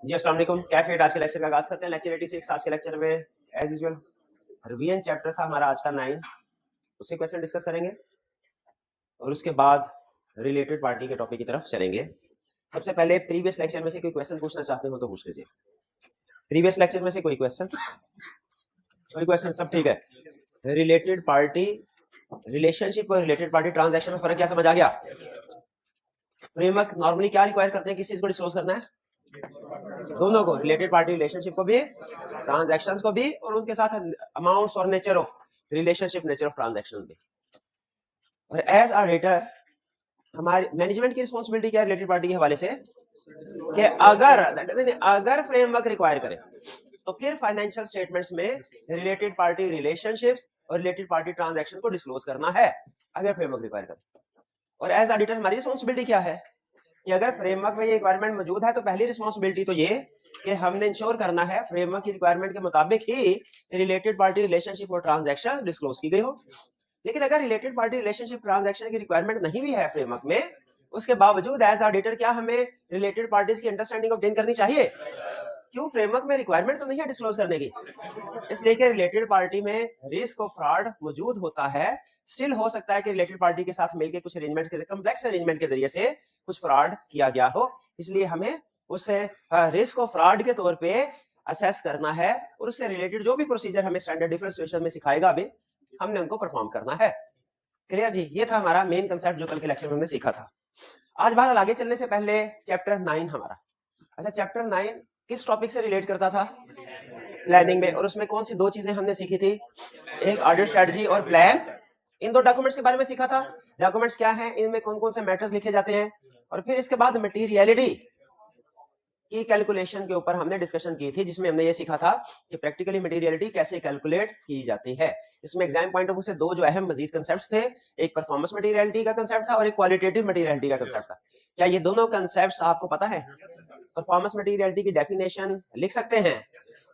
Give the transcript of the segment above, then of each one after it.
जी अस्सलाम वालेकुम। कैफे आज के लेक्चर का आगाज करते हैं। लेक्चर 86। आज के लेक्चर में एज यूजुअल रिवीजन चैप्टर था हमारा आज का 9, उससे क्वेश्चन डिस्कस करेंगे और उसके बाद रिलेटेड पार्टी के टॉपिक की तरफ चलेंगे। सबसे पहले प्रीवियस लेक्चर में से कोई क्वेश्चन पूछना चाहते हो तो पूछ लीजिए। प्रीवियस लेक्चर में से कोई क्वेश्चन सब ठीक है। रिलेटेड पार्टी रिलेशनशिप और रिलेटेड पार्टी ट्रांजैक्शन में फर्क क्या समझ आ गया? फ्रेमवर्क नॉर्मली क्या रिक्वायर करते हैं, किस चीज को डिस्क्लोज करना है? दोनों को, रिलेटेड पार्टी रिलेशनशिप को भी, ट्रांजैक्शंस को भी, और उनके साथ अमाउंट्स और nature of relationship, nature of transaction भी। और एज ऑडिटर हमारी मैनेजमेंट की रिस्पांसिबिलिटी क्या है रिलेटेड पार्टी के हवाले से कि अगर फ्रेमवर्क रिक्वायर करे तो फिर फाइनेंशियल स्टेटमेंट्स में रिलेटेड पार्टी रिलेशनशिप्स और रिलेटेड पार्टी ट्रांजैक्शन को डिस्क्लोज करना है अगर फ्रेमवर्क रिक्वायर करे। और एज ऑडिटर हमारी रिस्पांसिबिलिटी क्या है कि अगर फ्रेमवर्क में ये रिक्वायरमेंट मौजूद है तो पहली रिस्पांसिबिलिटी तो ये कि हमने इंश्योर करना है फ्रेमवर्क की रिक्वायरमेंट के मुताबिक ही रिलेटेड पार्टी रिलेशनशिप और ट्रांजैक्शन डिस्क्लोज की गई हो। लेकिन अगर रिलेटेड पार्टी रिलेशनशिप ट्रांजैक्शन की रिक्वायरमेंट नहीं भी है फ्रेमवर्क में, उसके बावजूद एज ऑडिटर क्या हमें रिलेटेड पार्टीज की अंडरस्टैंडिंग ऑब्टेन करनी चाहिए? क्यों? फ्रेमवर्क में रिक्वायरमेंट तो नहीं है डिस्क्लोज करने की, इसलिए कि रिलेटेड पार्टी में रिस्क ऑफ फ्रॉड मौजूद होता है। स्टिल हो सकता है कि रिलेटेड पार्टी के साथ मिलकर कुछ अरेंजमेंट के कम्प्लेक्स अरेंजमेंट के जरिए से कुछ फ्रॉड किया गया हो, इसलिए हमें उसे रिस्क ऑफ फ्रॉड के तौर पे असेस करना है और उससे रिलेटेड जो भी प्रोसीजर हमें स्टैंडर्ड डिफरेंस सिचुएशन में सिखाएगा अभी हमने उनको परफॉर्म करना है। क्लियर जी? ये था हमारा मेन कंसेप्ट जो कल के लेक्चर में हमने सीखा था। आज बाहर आगे चलने से पहले चैप्टर 9 हमारा, अच्छा चैप्टर 9 किस टॉपिक से रिलेट करता था? प्लानिंग में। और उसमें कौन सी दो चीजें हमने सीखी थी? एक ऑडिट स्ट्रेटजी और प्लान। इन दो डॉक्यूमेंट्स के बारे में सीखा था। डॉक्यूमेंट्स क्या हैं, इनमें कौन कौन से मैटर्स लिखे जाते हैं, और फिर इसके बाद मटेरियलिटी की कैलकुलेशन के ऊपर हमने डिस्कशन की थी, जिसमें हमने ये सीखा था कि प्रैक्टिकली मटेरियलिटी कैसे कैलकुलेट की जाती है। इसमें एग्जाम पॉइंट ऑफ व्यू से दो जो अहम मजीद कंसेप्ट्स थे, एक परफॉर्मेंस मटेरियलिटी का कंसेप्ट था और एक क्वालिटेटिव मटेरियलिटी का कंसेप्ट था। क्या ये दोनों कंसेप्ट्स आपको पता है? परफॉर्मेंस मटेरियलिटी की डेफिनेशन लिख सकते हैं?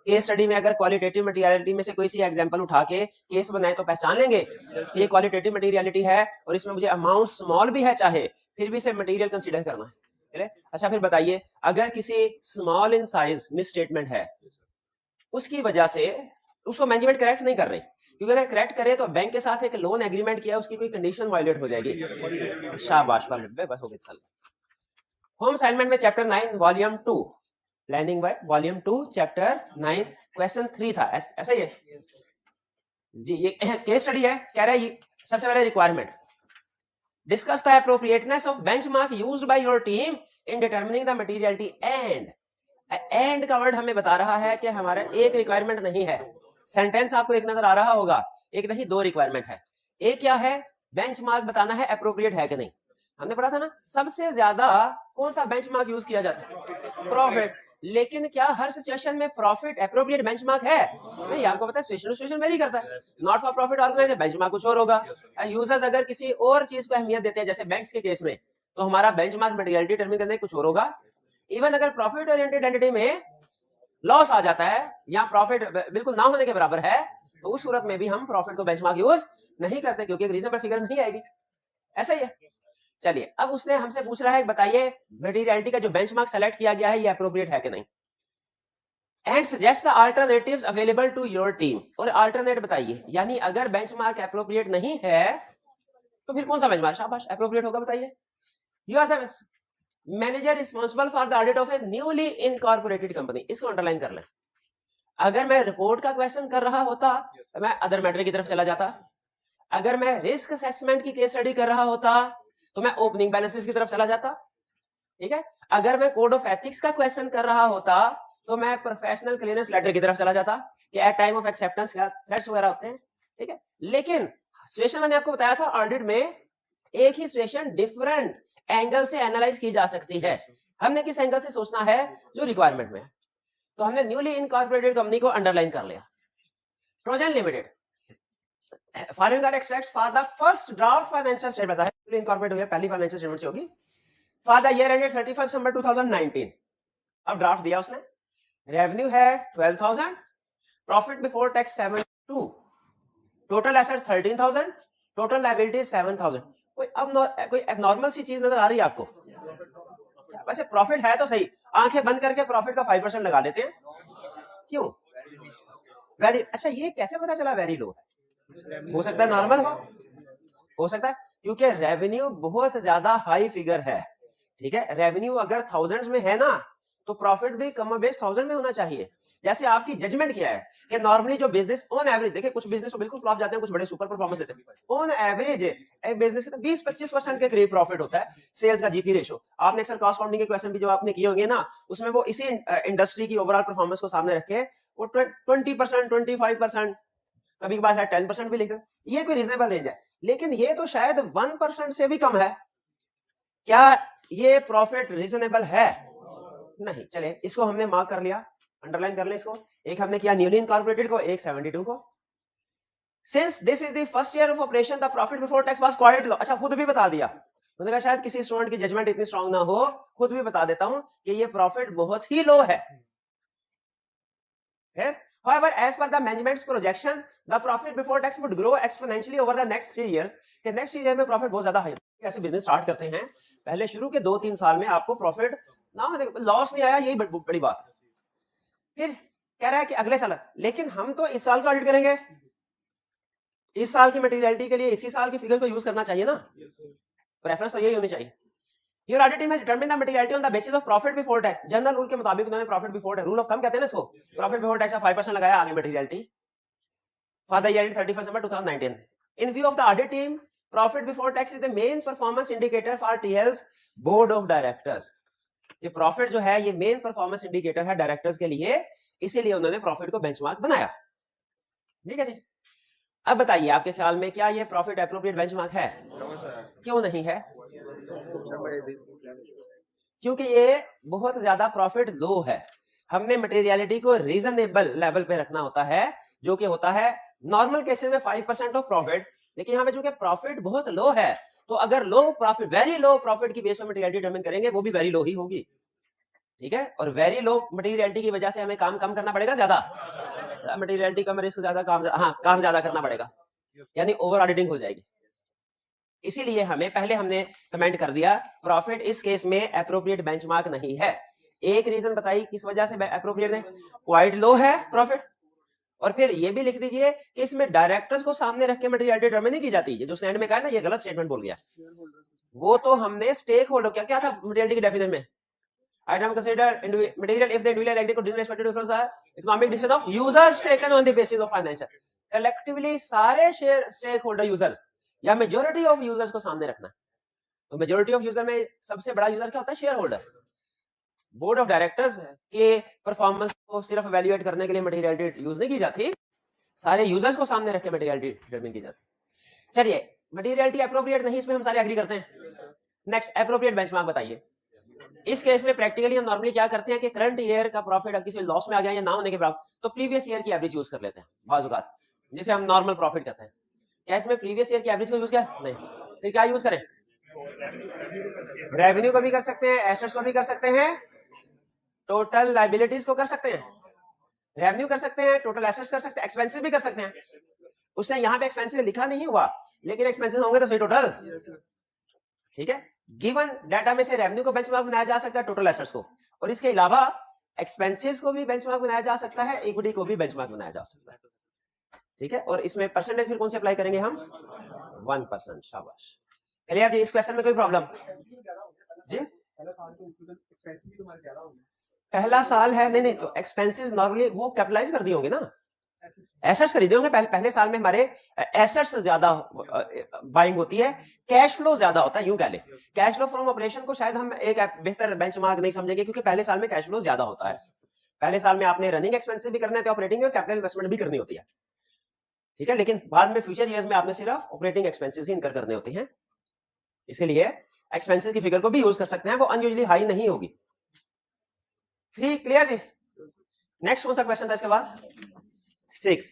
केस स्टडी में अगर क्वालिटेटिव मटेरियलिटी में से कोई सी एग्जांपल उठा के केस बनाए तो पहचान लेंगे कि ये क्वालिटेटिव मटेरियलिटी है और इसमें मुझे अमाउंट स्मॉल भी है चाहे, फिर भी इसे मटेरियल कंसीडर करना है। अच्छा फिर बताइए, अगर किसी small in size miss statement है, उसकी वजह से उसको मैनेजमेंट करेक्ट नहीं कर रही, क्योंकि अगर करेक्ट करे तो बैंक के साथ एक लोन एग्रीमेंट किया, उसकी कोई कंडीशन वायलेट हो जाएगी। शाबाश, बस हो गई। होम असाइनमेंट में chapter 9 volume 2 planning by volume 2 chapter 9 question 3 था, ऐसा ही है जी। ये केस स्टडी है, कह रहा है ये सबसे पहले requirement discuss the appropriateness of benchmark used by your team in determining the materiality and का वर्ड हमें बता रहा है कि हमारा एक रिक्वायरमेंट नहीं है। सेंटेंस आपको एक नजर आ रहा होगा, एक नहीं दो रिक्वायरमेंट है। एक क्या है? बेंचमार्क बताना है अप्रोप्रिएट है कि नहीं। हमने पढ़ा था ना, सबसे ज्यादा कौन सा बेंचमार्क यूज किया जाता है? प्रॉफिट। लेकिन क्या हर सिचुएशन में प्रॉफिट एप्रोप्रिएट बेंचमार्क है? नहीं, आपको पता है सिचुएशन वेरी करता है। Not for profit organisation benchmark कुछ और होगा। यूजर्स अगर किसी और चीज को अहमियत देते हैं, जैसे बैंक्स के केस में, तो हमारा बेंचमार्क मटेरियलिटी डिटरमिन करने कुछ और होगा। इवन अगर प्रॉफिट ओरिएंटेड एंटिटी में लॉस आ जाता है या प्रॉफिट बिल्कुल ना होने के बराबर है, तो उस सूरत में भी हम प्रॉफिट को बेंचमार्क यूज नहीं करते, क्योंकि एक रीजनेबल फिगर नहीं आएगी। ऐसा ही है। चलिए, अब उसने हमसे पूछ रहा है, बताइए मटेरियलिटी का जो बेंचमार्क सेलेक्ट किया गया है ये एप्रोप्रिएट है कि नहीं, and suggest the alternatives available to your team. और अल्टरनेट बताइए, यानी अगर बेंचमार्क एप्रोप्रिएट नहीं है तो फिर कौन सा बेंचमार्क शाबाश एप्रोप्रिएट होगा, बताइए। You are the manager responsible for the audit of a newly incorporated company. इसको अंडरलाइन कर लें। अगर मैं रिपोर्ट का क्वेश्चन कर रहा होता तो मैं अदर मैटर की तरफ चला जाता। अगर मैं रिस्क असेसमेंट की केस स्टडी कर रहा होता तो मैं ओपनिंग बैलेंसेस की तरफ चला जाता। ठीक है। अगर मैं कोड ऑफ एथिक्स का क्वेश्चन कर रहा होता तो मैं प्रोफेशनल क्लियरेंस लेटर की तरफ चला जाता कि at time of acceptance threats वगैरह होते हैं। ठीक है। लेकिन सिचुएशन मैंने आपको बताया था, ऑडिट में एक ही सिचुएशन डिफरेंट एंगल से एनालाइज की जा सकती है। हमने किस एंगल से सोचना है? जो रिक्वायरमेंट में है। तो हमने न्यूली इनकॉर्पोरेटेड कंपनी को अंडरलाइन कर लिया। Trojan Limited following are extracts for the first draft financial statement है, इनकॉर्पोरेट हुई है, पहली फाइनेंशियल स्टेटमेंट होगी for the year ended 31 December 2019। अब ड्राफ्ट दिया उसने, रेवेन्यू है 12,000, profit before tax 72, total assets 13,000, total liability 7,000। कोई एबनॉर्मल सी चीज नजर आ रही है आपको? वैसे प्रॉफिट है तो सही, आंखें बंद करके प्रॉफिट का 5% लगा लेते हैं, क्यों? वेरी अच्छा, ये कैसे पता चला वेरी लो है? हो सकता है नॉर्मल हो सकता है क्योंकि रेवेन्यू बहुत ज्यादा हाई फिगर है, ठीक है। रेवेन्यू अगर थाउजेंड्स में है ना, तो प्रॉफिट भी कम बेस 1000 में होना चाहिए। जैसे आपकी जजमेंट क्या है कि नॉर्मली जो बिजनेस ऑन एवरेज, देखिए कुछ बिजनेस तो बिल्कुल फ्लॉप जाते हैं, कुछ बड़े सुपर परफॉर्मेंस देते हैं, ऑन एवरेज एक बिजनेस के तो 20-25% के करीब प्रॉफिट होता है सेल्स का जीपी रेशो। आपने अक्सर कॉस्ट काउंटिंग के क्वेश्चन भी जो आपने किए होंगे ना, उसमें वो इसी इंडस्ट्री की ओवरऑल परफॉर्मेंस को सामने रखे वो 20%, 25%, कभी कभार है 10% भी लिख रहे हैं, ये कोई रीजनेबल रेंज है। लेकिन ये तो शायद 1% से भी कम है। क्या ये प्रॉफिट रीजनेबल है? नहीं। चले इसको हमने मार्क कर लिया, अंडरलाइन कर ले इसको। एक हमने किया न्यूली इनकॉर्पोरेटेड को, एक 72 को। Since this is the first year of operation the profit before tax was quite low. अच्छा, खुद भी बता दिया, मैंने कहा शायद किसी स्टूडेंट की जजमेंट इतनी स्ट्रांग ना हो, खुद भी बता देता हूं कि ये प्रॉफिट बहुत ही लो है। However, as per the management's projections, the profit before tax would grow exponentially over the next 3 years. कि next 3 years में प्रॉफिट बहुत ज्यादा हाई। ऐसे बिजनेस स्टार्ट करते हैं, पहले शुरू के 2-3 साल में आपको प्रॉफिट ना होने, लॉस नहीं आया, यही बड़ी बात है। फिर कह रहा है कि अगले साल, लेकिन हम तो इस साल का ऑडिट करेंगे, इस साल की मटेरियलिटी के लिए इसी साल की फिगर को यूज करना चाहिए ना, प्रेफरेंस तो यही होनी चाहिए। Your audit team has determined the materiality on the basis of profit before tax. General rule के मुताबिक उन्होंने profit before tax, rule of thumb कहते हैं ना इसको, प्रॉफिट बिफोर टैक्स का 5% लगाया, आगे materiality for the year and 31 December 2019. In view of the audit team, profit before tax is the main performance indicator for TL's board of directors. ये profit जो है ये मेन परफॉर्मेंस इंडिकेटर है directors के लिए, इसीलिए उन्होंने प्रॉफिट को बेंचमार्क बनाया। ठीक है जी। अब बताइए आपके ख्याल में क्या ये प्रॉफिट एप्रोप्रिएट बेंचमार्क है? क्यों नहीं है? क्योंकि ये बहुत ज्यादा प्रॉफिट लो है। हमने मटेरियलिटी को रीजनेबल लेवल पे रखना होता है, जो कि होता है नॉर्मल केसेस में 5% ऑफ प्रॉफिट, लेकिन यहाँ पे चूंकि प्रॉफिट बहुत लो है, तो अगर लो प्रॉफिट, वेरी लो प्रॉफिट की बेस पर मटेरियलिटी डिटरमिन करेंगे, वो भी वेरी लो ही होगी। ठीक है, और वेरी लो मटेरियलिटी की वजह से हमें काम कम करना पड़ेगा, ज्यादा मटेरियलिटी कम, रिस्क ज्यादा, काम ज्यादा करना पड़ेगा, यानी ओवर ऑडिटिंग हो जाएगी। इसीलिए हमने कमेंट कर दिया प्रॉफिट इस केस में एप्रोप्रिएट बेंचमार्क नहीं है। एक रीजन बताइए किस वजह से एप्रोप्रिएट नहीं, क्वाइट लो है प्रॉफिट। और फिर ये भी लिख दीजिए कि इसमें डायरेक्टर्स को सामने रख के मटेरियलिटी डिटरमाइन नहीं की जाती है, जो स्टैंड में कहा है ना, ये गलत स्टेटमेंट बोल गया। वो तो हमने स्टेक होल्डर, क्या था मटेरियलिटी की डेफिनेशन में, item considered material if the individual agree to respective difference are economic decision of users taken on the basis of financial, collectively सारे शेयर स्टेक होल्डर यूजर या मेजॉरिटी ऑफ यूजर्स को सामने रखना। तो majority of user में सबसे बड़ा user क्या होता है? Share holder. Board of directors के परफॉर्मेंस को सिर्फ एवेल्युएट करने के लिए मटेरियलिटी यूज नहीं की जाती, सारे यूजर्स को सामने रख के मटेरियलिटी डिटरमाइन की जाती। चलिए, मटेरियलिटी एप्रोप्रिएट नहीं, इसमें हम सारे एग्री करते हैं। नेक्स्ट, एप्रोप्रिएट बेंचमार्क बताइए। इस केस में प्रैक्टिकली हम नॉर्मली क्या करते हैं कि करंट ईयर का प्रॉफिट अब किसी लॉस में आ गया या ना होने के बाद, तो प्रीवियस ईयर की एवरेज यूज कर लेते हैं बाजुकात, जिसे हम नॉर्मल प्रॉफिट कहते हैं। क्या इसमें प्रीवियस ईयर की एवरेज को यूज किया? नहीं। फिर क्या यूज करें? रेवेन्यू को भी कर सकते हैं, एसेट्स को भी कर सकते हैं, टोटल लायबिलिटीज को कर सकते हैं। रेवेन्यू कर सकते हैं, टोटल एसेट्स कर सकते हैं, एक्सपेंसेस भी कर सकते हैं। उसने यहाँ पे एक्सपेंसेस लिखा नहीं हुआ, लेकिन एक्सपेंसेस होंगे तो सही टोटल। ठीक है, गिवन डाटा में से रेवेन्यू को बेंचमार्क बनाया जा सकता है, टोटल एसेट्स को, और इसके अलावा एक्सपेंसेस को भी बेंचमार्क बनाया जा सकता है, इक्विटी को भी बेंचमार्क बनाया जा सकता है। ठीक है, और इसमें परसेंटेज फिर कौन से अप्लाई करेंगे हम? 1%। शाबाश, क्लियर जी। इस क्वेश्चन में कोई प्रॉब्लम जी? पहला साल है, नहीं तो एक्सपेंसेस नॉर्मली वो कैपिटलाइज कर दिए होंगे ना, एसेट्स खरीदे होंगे। पहले साल में हमारे एसेट्स ज्यादा बाइंग होती है, कैश फ्लो ज्यादा होता है, यूं कह ले। कैश फ्लो फ्रॉम ऑपरेशन को शायद हम एक बेहतर बेंचमार्क नहीं समझेंगे, क्योंकि पहले साल में कैश फ्लो ज्यादा होता है। पहले साल में आपने रनिंग एक्सपेंसेस भी करने होते हैं, ऑपरेटिंग और कैपिटल इन्वेस्टमेंट भी करनी होती है। ठीक है, लेकिन बाद में फ्यूचर ईयर्स में आपने सिर्फ ऑपरेटिंग एक्सपेंसेस ही इनकर करने होते हैं, इसीलिए एक्सपेंसेस की फिगर को भी यूज कर सकते हैं, वो अनयूजुअली हाई नहीं होगी। 3 क्लियर जी। नेक्स्ट कौन सा क्वेश्चन था इसके बाद? 6।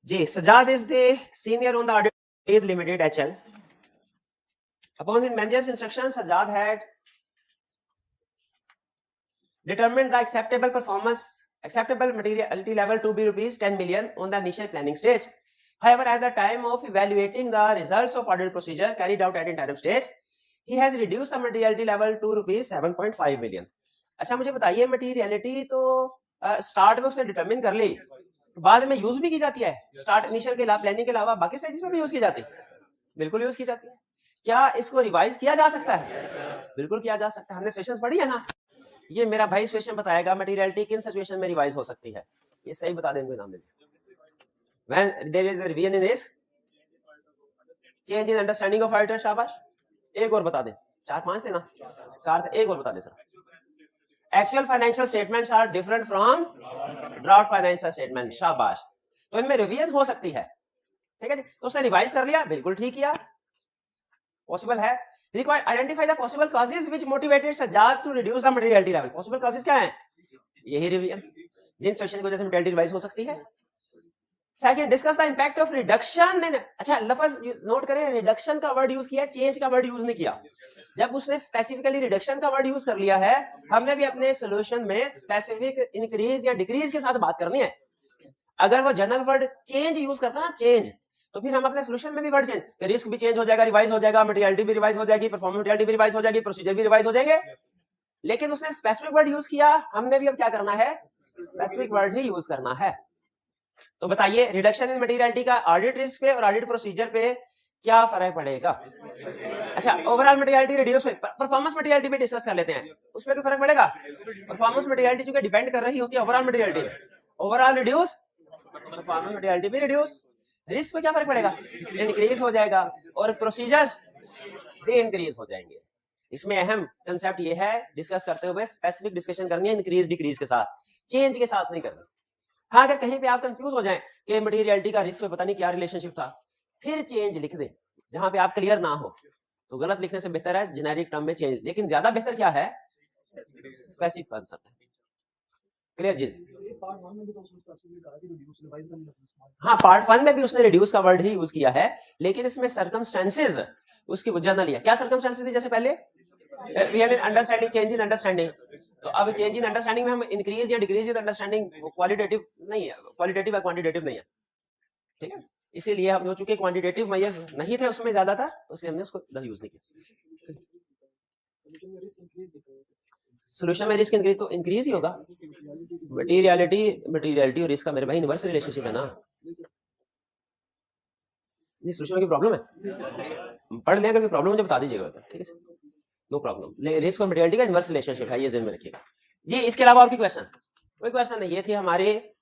जी, Sajjad is the senior on the audit limited HL. Upon his manager's instruction, Sajjad had determined the acceptable materiality level to be rupees 10 million on the initial planning stage. However, at the time of evaluating the results of audit procedure carried out at interim stage, he has reduced the materiality level to rupees 7.5 million. अच्छा मुझे बताइए, materiality तो start में उसने determine कर ली, बाद में use भी की जाती है? स्टार्ट इनिशियल के अलावा, प्लानिंग के अलावा बाकी स्टेजेस में भी यूज की जाती है? बिल्कुल यूज की जाती है। क्या इसको रिवाइज किया जा सकता है? बिल्कुल किया जा सकता है। हमने सिचुएशंस पढ़ी है ना, ये मेरा भाई सिचुएशन बताएगा मटीरियलिटी किन सिचुएशन में रिवाइज हो सकती है, ये सही बता देंगे नाम में। When there is a revision in risk, change in understanding of auditor, शाबाश। एक और बता दे, 4-5 थे ना, 4 से एक और बता दे sir. Actual financial statements are different from draft financial statement, शाबाश। तो इनमें रिवीजन हो सकती है, ठीक है जी। तो उसने रिवाइज कर लिया, बिल्कुल ठीक किया, पॉसिबल है। Required identify the possible causes which motivated Sajjad to reduce the materiality level. Possible causes क्या है? यही रिवीजन, जिन सिचुएशन की वजह से materiality रिवाइज हो सकती है। Second, discuss the impact of reduction. अच्छा लफ्ज नोट करें, रिडक्शन का वर्ड यूज किया, चेंज का वर्ड यूज नहीं किया। जब उसने स्पेसिफिकली रिडक्शन का वर्ड यूज कर लिया है, हमने भी अपने सॉल्यूशन में स्पेसिफिक इंक्रीज या डिक्रीज के साथ बात करनी है। अगर वो जनरल वर्ड चेंज यूज करता ना, चेंज, तो फिर हम अपने सॉल्यूशन में भी वर्ड चेंज, रिस्क भी चेंज हो जाएगा, रिवाइज हो जाएगा, मटेरियलिटी भी रिवाइज हो जाएगी, परफॉर्मेंस मटेरियलिटी भी रिवाइज हो जाएगी, प्रोसीजर भी रिवाइज हो जाएंगे। लेकिन उसने स्पेसिफिक वर्ड यूज किया, हमने भी अब क्या करना है, स्पेसिफिक वर्ड ही यूज करना है। तो बताइए, रिडक्शन इन मटेरियलिटी का ऑडिट रिस्क पे और ऑडिट प्रोसीजर पे क्या फर्क पड़ेगा? अच्छा, ओवरऑल मटेरियलिटी रिड्यूस हुई, परफॉर्मेंस मटेरियलिटी पे डिस्कस कर लेते हैं, उसमें कोई फर्क पड़ेगा? परफॉर्मेंस मटेरियलिटी जो कि डिपेंड कर रही होती है overall materiality, overall reduce, performance materiality भी रिड्यूस। रिस्क पे क्या फर्क पड़ेगा? इंक्रीज हो जाएगा, और प्रोसीजर्स भी इंक्रीज हो जाएंगे। इसमें अहम कंसेप्ट ये है, डिस्कस करते हुए स्पेसिफिक डिस्कशन करनी है, इंक्रीज डिक्रीज के साथ, चेंज के साथ नहीं करनी। हाँ, अगर कहीं पे आप कंफ्यूज हो जाएं कि मटेरियलिटी का रिस्क में पता नहीं क्या रिलेशनशिप था, फिर चेंज लिख दें। जहां पे आप क्लियर ना हो तो गलत लिखने से बेहतर है जेनेरिक टर्म में चेंज, लेकिन ज्यादा बेहतर क्या है, स्पेसिफिक कंसेप्ट। क्लियर जी? हाँ, पार्ट 1 में भी उसने रिड्यूस का वर्ड ही यूज किया है, लेकिन इसमें सर्कमस्टेंसेस उसकी वजह ना लिया। क्या सर्कमस्टेंसेस थी? जैसे पहले we have understanding, change in understanding, तो अब चेंज इन अंडरस्टैंडिंग में हम इंक्रीज या डिक्रीज इन अंडरस्टैंडिंग, क्वालिटेटिव नहीं है, क्वालिटेटिव या क्वांटिटेटिव नहीं है, ठीक है। इसीलिए हम जो चूंकि क्वांटिटेटिव मैयर्स नहीं थे उसमें ज्यादा था, तो इसलिए हमने उसको इधर यूज नहीं किया। सॉल्यूशन में रिस्क इंक्रीज तो इंक्रीज ही होगा। मटेरियलिटी और रिस्क का मेरे भाई इनवर्स रिलेशनशिप है ना, नहीं सॉल्यूशन में प्रॉब्लम है, पढ़ लें, अगर कोई प्रॉब्लम मुझे बता दीजिएगा, ठीक है, नो प्रॉब्लम। रिस्क और मटेरियलिटी का इनवर्स रिलेशनशिप है, ये ध्यान में रखिएगा जी। इसके अलावा और कोई क्वेश्चन? कोई क्वेश्चन नहीं। ये थी हमारे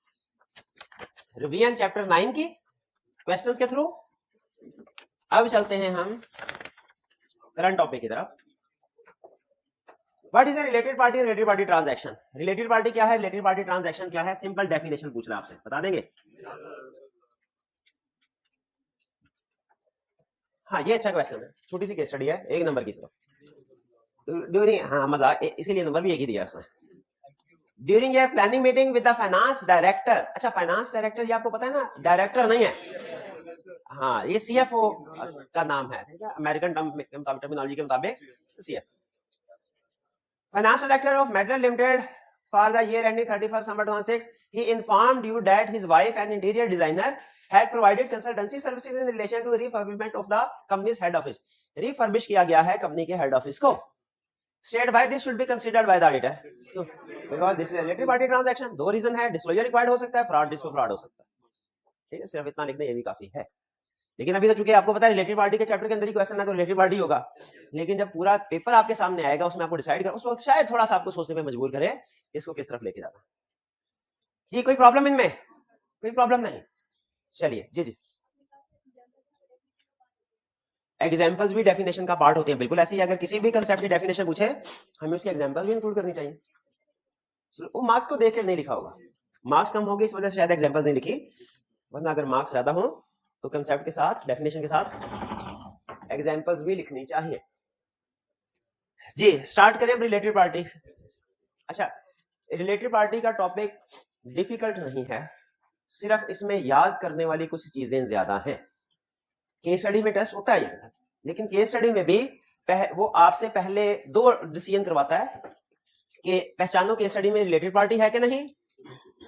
रिवीजन चैप्टर 9 की क्वेश्चंस के थ्रू। अब चलते हैं हम करंट टॉपिक की तरफ। What is a related party, related party transaction? Related party क्या है, रिलेटेड पार्टी ट्रांजैक्शन क्या है? सिंपल डेफिनेशन पूछ रहा है आपसे, बता देंगे? हाँ, ये अच्छा क्वेश्चन है, छोटी सी केस स्टडी है, 1 नंबर की सिर्फ ड्यूरिंग, हाँ मजा, इसीलिए नंबर भी एक ही दिया उसने। During a planning meeting with the finance director. अच्छा, फाइनेंस डायरेक्टर ये आपको पता है ना, डायरेक्टर नहीं है, हाँ ये CFO का नाम है, ठीक है, अमेरिकन टर्मिनोलॉजी के मुताबिक CFO। Finance director of metal limited for the year ending 31st December 2006, he informed you that his wife, an interior designer, had provided consultancy services in relation to refurbishment of the company's head office. Refurbish किया गया है company के head office को। State why this should be considered by the auditor? Because this is a related party transaction. 2 reason है, disclosure required हो सकता है, fraud disco fraud हो सकता है, ठीक है, सिर्फ इतना लिखना ये भी काफी है। लेकिन अभी तो चूंकि आपको पता है रिलेटेड पार्टी के चैप्टर के अंदर ही क्वेश्चन है, तो रिलेटेड पार्टी होगा। लेकिन जब पूरा पेपर आपके सामने आएगा, उसमें आपको डिसाइड कर, उस वक्त शायद थोड़ा सा आपको सोचने पे मजबूर करे इसको किस तरफ लेके जाना। जी कोई प्रॉब्लम इनमें? कोई प्रॉब्लम नहीं, चलिए जी। एग्जाम्पल्स भी डेफिनेशन का पार्ट होते हैं, बिल्कुल ऐसे ही अगर किसी भी कंसेप्ट की डेफिनेशन पूछे, हमें उसकी एग्जाम्पल भी इंक्लूड करनी चाहिए। वो मार्क्स को देख के नहीं लिखा होगा, मार्क्स कम होगी इस वजह से शायद एग्जाम्पल्स नहीं लिखी, वरना अगर मार्क्स ज्यादा हो तो कंसेप्ट के साथ, डेफिनेशन के साथ एग्जाम्पल्स भी लिखनी चाहिए। जी स्टार्ट करें रिलेटेड पार्टी। अच्छा, रिलेटेड पार्टी का टॉपिक डिफिकल्ट नहीं है, सिर्फ इसमें याद करने वाली कुछ चीजें ज्यादा हैं। केस स्टडी में टेस्ट होता है, लेकिन केस स्टडी में भी वो आपसे पहले 2 डिसीजन करवाता है कि पहचानो केस स्टडी में रिलेटेड पार्टी है कि नहीं,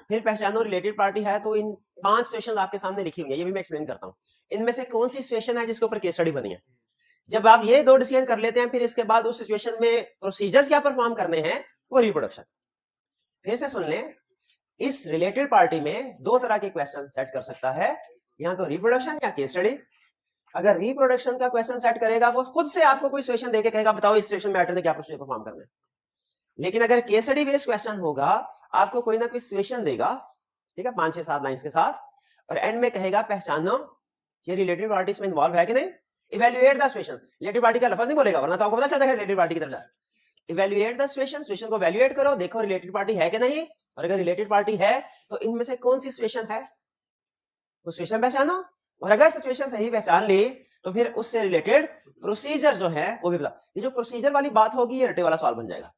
फिर पहचानो रिलेटेड पार्टी है तो इन 5 सिचुएशन आपके सामने लिखी हुई है, ये भी मैं एक्सप्लेन करता हूँ। इनमें से कौन सी सिचुएशन है जिसके ऊपर केस स्टडी बनी है। जब आप ये 2 डिसीजन कर लेते हैं, फिर इसके बाद उस सिचुएशन में प्रोसीजर्स क्या परफॉर्म करने हैं, वो रिप्रोडक्शन। फिर से सुन लें, इस रिलेटेड पार्टी में 2 तरह के क्वेश्चन सेट कर सकता है, या तो रिप्रोडक्शन या केस स्टडी। अगर रिप्रोडक्शन का क्वेश्चन सेट करेगा, वो खुद से आपको कोई सिचुएशन देके कहेगा बताओ इस सिचुएशन में ने क्या प्रोसीजर परफॉर्म करना है। लेकिन अगर केस स्टडी बेस्ड क्वेश्चन होगा, आपको कोई ना कोई सिचुएशन देगा, ठीक है, 5 6 7 लाइंस के साथ, और एंड में कहेगा पहचानो ये रिलेटेड पार्टी इसमें इन्वॉल्व है कि नहीं, evaluate the situation. Related party का लफ्ज नहीं बोलेगा, वरना तो आपको पता चलता है रिलेटेड पार्टी की तरफ जाए। इवैल्यूएट द सिचुएशन, सिचुएशन को इवैल्यूएट करो, देखो रिलेटेड पार्टी है कि नहीं, और अगर रिलेटेड पार्टी है तो इनमें से कौन सी सिचुएशन है, वो सिचुएशन पहचानो, और अगर सिचुएशन सही पहचान ली तो फिर उससे रिलेटेड प्रोसीजर जो है वो भी बता। ये जो प्रोसीजर वाली बात होगी, ये रटे वाला सवाल बन जाएगा।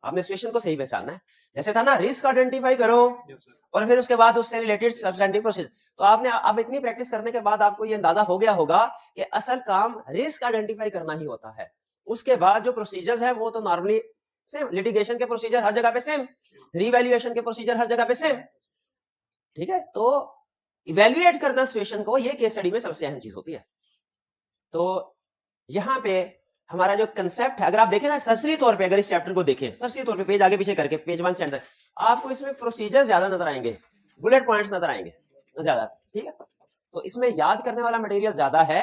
आपने सिचुएशन को सही पहचानना है, जैसे था ना रिस्क आइडेंटिफाई करो और फिर उसके बाद उससे रिलेटेड सब्सटेंटिव प्रोसीजर। तो आपने अब इतनी प्रैक्टिस करने के बाद आपको ये अंदाजा हो गया होगा कि असल काम रिस्क आइडेंटिफाई करना ही होता है। उसके बाद जो प्रोसीजर्स है वो तो नॉर्मली सेम, लिटिगेशन के प्रोसीजर हर जगह पे सेम, रीवैल्यूएशन के प्रोसीजर हर जगह पे सेम, ठीक है। तो इवैल्यूएट करना सिचुएशन को, ये केस स्टडी में सबसे अहम चीज होती है। तो यहां पे हमारा जो कंसेप्ट है, अगर आप देखें ना सरसरी तौर पे, अगर इस चैप्टर को देखें सरसरी तौर पे, पेज आगे पीछे करके पेज 1 से एंड तक, आपको इसमें प्रोसीजर ज्यादा नजर आएंगे, बुलेट पॉइंट्स नजर आएंगे ज्यादा, ठीक है। तो इसमें याद करने वाला मटेरियल ज्यादा है,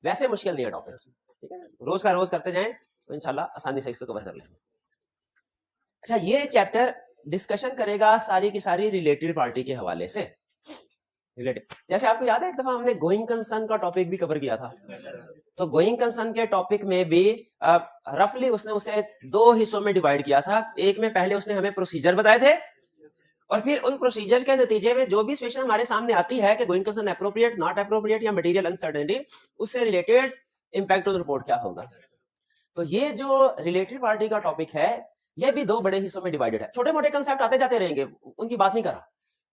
वैसे मुश्किल नहीं है टॉपिक, ठीक है। रोज का रोज करते जाएं तो इंशाल्लाह आसानी से इसको कवर कर लेंगे। अच्छा, ये चैप्टर डिस्कशन करेगा सारी की सारी रिलेटेड पार्टी के हवाले से। रिलेटेड, जैसे आपको याद है एक दफा हमने गोइंग कंसर्न का टॉपिक भी कवर किया था, तो गोइंग कंसर्न के टॉपिक में भी रफली उसने उसे 2 हिस्सों में डिवाइड किया था। एक में पहले उसने हमें प्रोसीजर बताए थे, और फिर उन प्रोसीजर के नतीजे में जो भी सिचुएशन हमारे सामने आती है कि going concern appropriate, not appropriate या मटेरियल अनसर्टेनिटी, उससे रिलेटेड इंपैक्ट ऑन रिपोर्ट क्या होगा। तो ये जो रिलेटेड पार्टी का टॉपिक है, ये भी 2 बड़े हिस्सों में डिवाइडेड है। छोटे मोटे कंसेप्ट आते जाते रहेंगे, उनकी बात नहीं कर रहा।